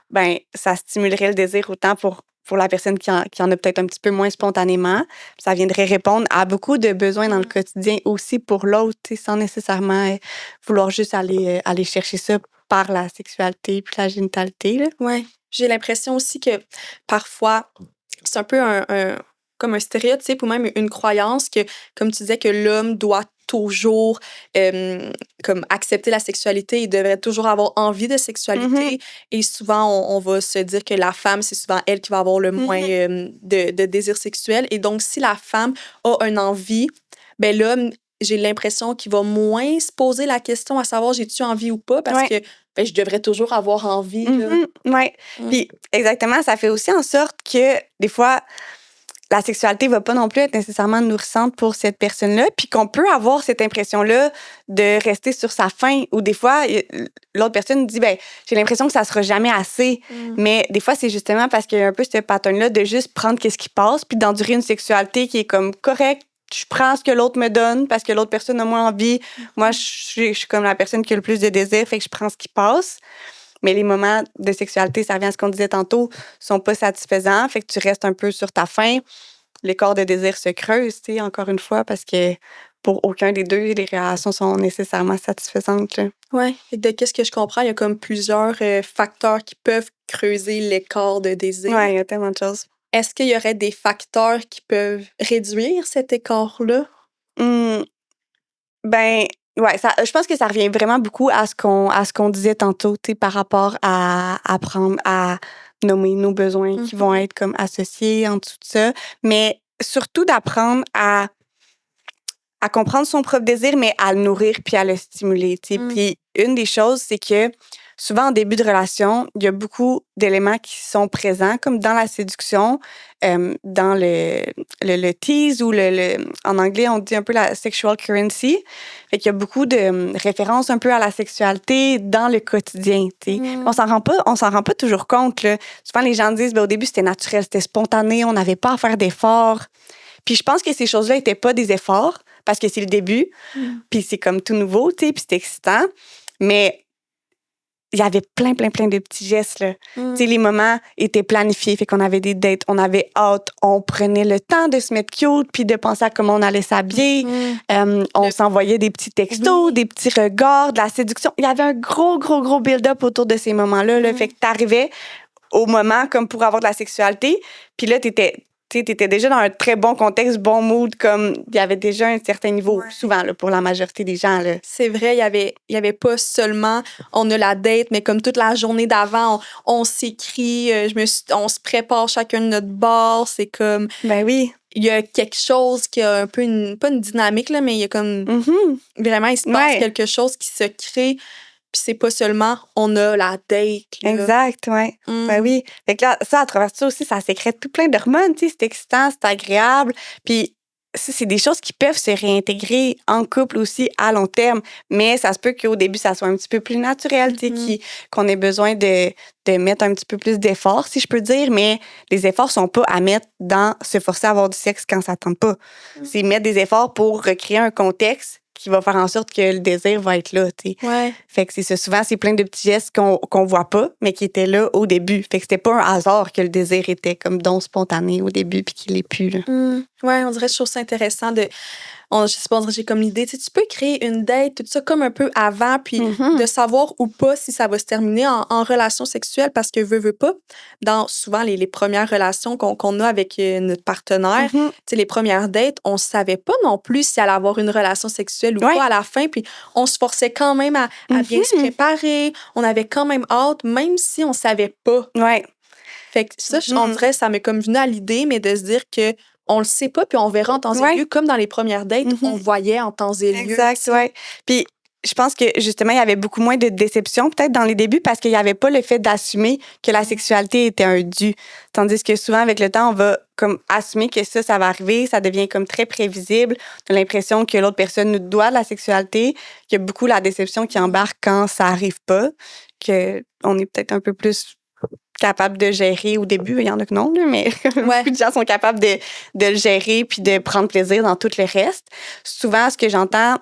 ben, ça stimulerait le désir autant pour la personne qui en a peut-être un petit peu moins spontanément. Ça viendrait répondre à beaucoup de besoins dans le quotidien aussi pour l'autre, sans nécessairement vouloir juste aller chercher ça par la sexualité puis la génitalité. Oui. J'ai l'impression aussi que parfois, c'est un peu comme un stéréotype ou même une croyance que, comme tu disais, que l'homme doit toujours comme accepter la sexualité, il devrait toujours avoir envie de sexualité. Et souvent, on va se dire que la femme, c'est souvent elle qui va avoir le moins de désir sexuel. Et donc, si la femme a une envie, ben l'homme, j'ai l'impression qu'il va moins se poser la question à savoir j'ai-tu envie ou pas parce que ben, je devrais toujours avoir envie. Oui. Puis, exactement, ça fait aussi en sorte que des fois, la sexualité va pas non plus être nécessairement nourrissante pour cette personne-là, puis qu'on peut avoir cette impression-là de rester sur sa faim, ou des fois, l'autre personne dit, ben j'ai l'impression que ça sera jamais assez, mais des fois, c'est justement parce qu'il y a un peu ce pattern-là de juste prendre qu'est-ce qui passe, puis d'endurer une sexualité qui est comme correcte, je prends ce que l'autre me donne parce que l'autre personne a moins envie. Moi, je suis comme la personne qui a le plus de désir, fait que je prends ce qui passe. Mais les moments de sexualité, ça revient à ce qu'on disait tantôt, sont pas satisfaisants. Fait que tu restes un peu sur ta faim. L'écart de désir se creuse, tu sais, encore une fois, parce que pour aucun des deux, les relations sont nécessairement satisfaisantes. Oui. De qu'est-ce que je comprends, il y a comme plusieurs facteurs qui peuvent creuser l'écart de désir. Oui, il y a tellement de choses. Est-ce qu'il y aurait des facteurs qui peuvent réduire cet écart-là? Ben, ouais, je pense que ça revient vraiment beaucoup à ce qu'on disait tantôt, tu sais, par rapport à apprendre à nommer nos besoins qui vont être comme associés en dessous de ça, mais surtout d'apprendre à comprendre son propre désir, mais à le nourrir puis à le stimuler, tu sais. Puis une des choses, c'est que souvent, en début de relation, il y a beaucoup d'éléments qui sont présents, comme dans la séduction, dans le tease ou en anglais, on dit un peu la sexual currency. Fait qu'il y a beaucoup de références un peu à la sexualité dans le quotidien, tu sais. On s'en rend pas toujours compte, là. Souvent, les gens disent, ben, au début, c'était naturel, c'était spontané, on n'avait pas à faire d'efforts. Puis je pense que ces choses-là n'étaient pas des efforts parce que c'est le début, puis c'est comme tout nouveau, tu sais, puis c'est excitant. Mais il y avait plein de petits gestes, là. Tu sais, les moments étaient planifiés, fait qu'on avait des dates, on avait hâte, on prenait le temps de se mettre cute, puis de penser à comment on allait s'habiller. On s'envoyait des petits textos, des petits regards, de la séduction. Il y avait un gros build-up autour de ces moments-là, là. Fait que t'arrivais au moment comme pour avoir de la sexualité, puis là, t'étais déjà dans un très bon contexte, bon mood, comme il y avait déjà un certain niveau, souvent, là, pour la majorité des gens. Là. C'est vrai, il y avait pas seulement on a la date, mais comme toute la journée d'avant, on s'écrit, on se prépare chacun de notre bord, c'est comme... Ben oui. Il y a quelque chose qui a un peu pas une dynamique, là, mais il y a comme... Vraiment, il se passe quelque chose qui se crée. Puis c'est pas seulement on a la date. Là. Exact, oui. Ben oui. Fait que là, ça, à travers ça aussi, ça sécrète tout plein d'hormones, tu sais. C'est excitant, c'est agréable. Puis ça, c'est des choses qui peuvent se réintégrer en couple aussi à long terme, mais ça se peut qu'au début, ça soit un petit peu plus naturel, tu sais, qu'on ait besoin de mettre un petit peu plus d'efforts, si je peux dire, mais les efforts sont pas à mettre dans se forcer à avoir du sexe quand ça tente pas. C'est mettre des efforts pour recréer un contexte qui va faire en sorte que le désir va être là, tu sais. Ouais. Fait que c'est ça. Souvent, c'est plein de petits gestes qu'on voit pas, mais qui étaient là au début. Fait que c'était pas un hasard que le désir était comme don spontané au début puis qu'il l'est plus, là. Ouais, on dirait que je trouve ça intéressant je sais pas, on dirait que j'ai comme l'idée, tu sais, tu peux créer une date, tout ça comme un peu avant, puis de savoir ou pas si ça va se terminer en relation sexuelle, parce que veux pas, dans souvent les premières relations qu'on a avec notre partenaire, tu sais, les premières dates, on savait pas non plus si elle allait avoir une relation sexuelle ou pas à la fin, puis on se forçait quand même à bien se préparer, on avait quand même hâte, même si on savait pas. Ouais. Fait que ça, on dirait, ça m'est comme venu à l'idée, mais de se dire que on le sait pas, puis on verra en temps et lieu, comme dans les premières dates, on voyait en temps et lieu. Exact, ouais. Puis je pense que justement, il y avait beaucoup moins de déception peut-être dans les débuts parce qu'il n'y avait pas le fait d'assumer que la sexualité était un dû. Tandis que souvent, avec le temps, on va comme assumer que ça va arriver, ça devient comme très prévisible. On a l'impression que l'autre personne nous doit de la sexualité, qu'il y a beaucoup la déception qui embarque quand ça arrive pas, qu'on est peut-être un peu plus capable de gérer au début. Il y en a que non, là, mais beaucoup de gens sont capables de le gérer puis de prendre plaisir dans tout le reste. Souvent, ce que j'entends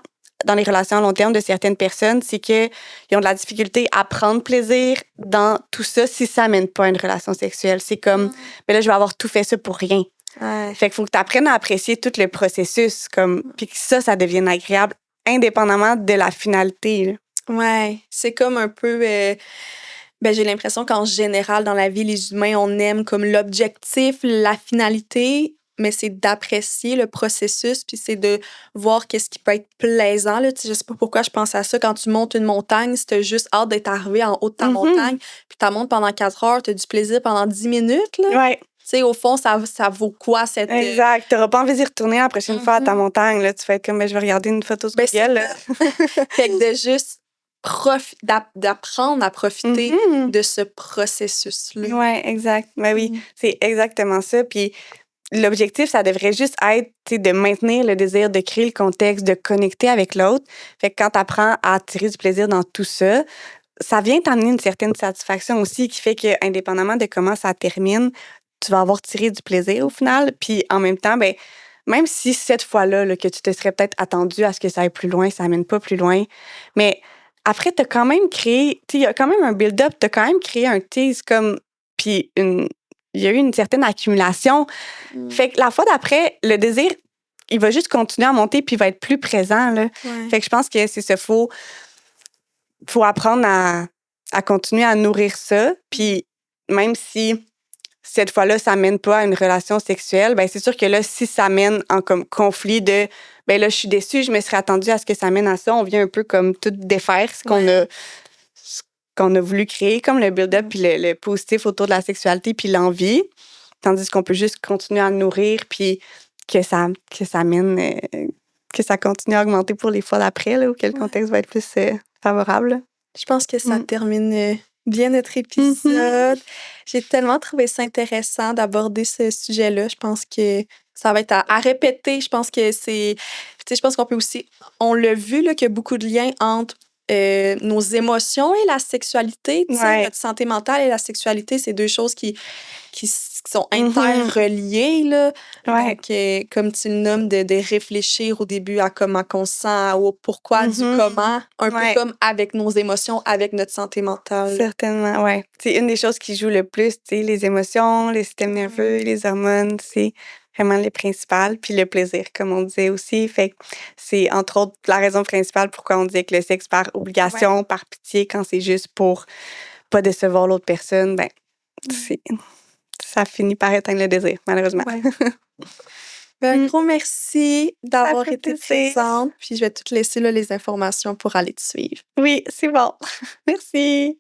dans les relations à long terme de certaines personnes, c'est qu'ils ont de la difficulté à prendre plaisir dans tout ça si ça mène pas à une relation sexuelle. C'est comme, ben là, je vais avoir tout fait ça pour rien. Fait qu'il faut que tu apprennes à apprécier tout le processus, puis que ça devienne agréable, indépendamment de la finalité, là. Ouais, c'est comme un peu... j'ai l'impression qu'en général, dans la vie, les humains, on aime comme l'objectif, la finalité, mais c'est d'apprécier le processus, puis c'est de voir qu'est-ce qui peut être plaisant. Là. Tu sais, je sais pas pourquoi je pense à ça. Quand tu montes une montagne, si t'as juste hâte d'être arrivé en haut de ta montagne, puis tu montes pendant 4 heures, t'as du plaisir pendant 10 minutes. Là. Ouais. Tu sais, au fond, ça vaut quoi cette... Exact. T'auras pas envie d'y retourner la prochaine fois à ta montagne. Là. Tu vas être comme, je vais regarder une photo sur Google. Fait que de juste... d'apprendre à profiter de ce processus-là. Oui, exact. Ben oui, c'est exactement ça. Puis l'objectif, ça devrait juste être de maintenir le désir, de créer le contexte, de connecter avec l'autre. Fait que quand tu apprends à tirer du plaisir dans tout ça, ça vient t'amener une certaine satisfaction aussi qui fait que, indépendamment de comment ça termine, tu vas avoir tiré du plaisir au final. Puis en même temps, ben même si cette fois-là, là, que tu te serais peut-être attendu à ce que ça aille plus loin, ça amène pas plus loin, mais après, t'as quand même créé, il y a quand même un build-up, t'as quand même créé un tease comme, puis il y a eu une certaine accumulation. Fait que la fois d'après, le désir, il va juste continuer à monter puis il va être plus présent, là. Fait que je pense que c'est ça, faut apprendre à continuer à nourrir ça, puis même si cette fois-là, ça mène pas à une relation sexuelle, ben c'est sûr que là, si ça mène en comme conflit de ben là, je suis déçue, je me serais attendue à ce que ça mène à ça, on vient un peu comme tout défaire ce qu'on a voulu créer, comme le build-up puis le positif autour de la sexualité puis l'envie, tandis qu'on peut juste continuer à le nourrir puis que ça mène, que ça continue à augmenter pour les fois d'après, là, où que le contexte va être plus favorable. Je pense que ça termine bien notre épisode. J'ai tellement trouvé ça intéressant d'aborder ce sujet-là. Je pense que ça va être à répéter. Je pense que c'est... Tu sais, je pense qu'on peut aussi... On l'a vu, là, qu'il y a beaucoup de liens entre nos émotions et la sexualité. Tu sais, notre santé mentale et la sexualité, c'est deux choses qui sont interreliées, là. Donc, comme tu le nommes, de réfléchir au début à comment on se sent, au pourquoi, du comment, un peu comme avec nos émotions, avec notre santé mentale. Certainement, oui. C'est une des choses qui joue le plus, tu sais, les émotions, les systèmes nerveux, les hormones, c'est vraiment les principales. Puis le plaisir, comme on disait aussi. Fait que c'est, entre autres, la raison principale pourquoi on disait que le sexe par obligation, par pitié, quand c'est juste pour pas décevoir l'autre personne, ben ça finit par éteindre le désir, malheureusement. Un gros merci d'avoir été présente. Puis je vais te laisser là, les informations pour aller te suivre. Oui, c'est bon. Merci.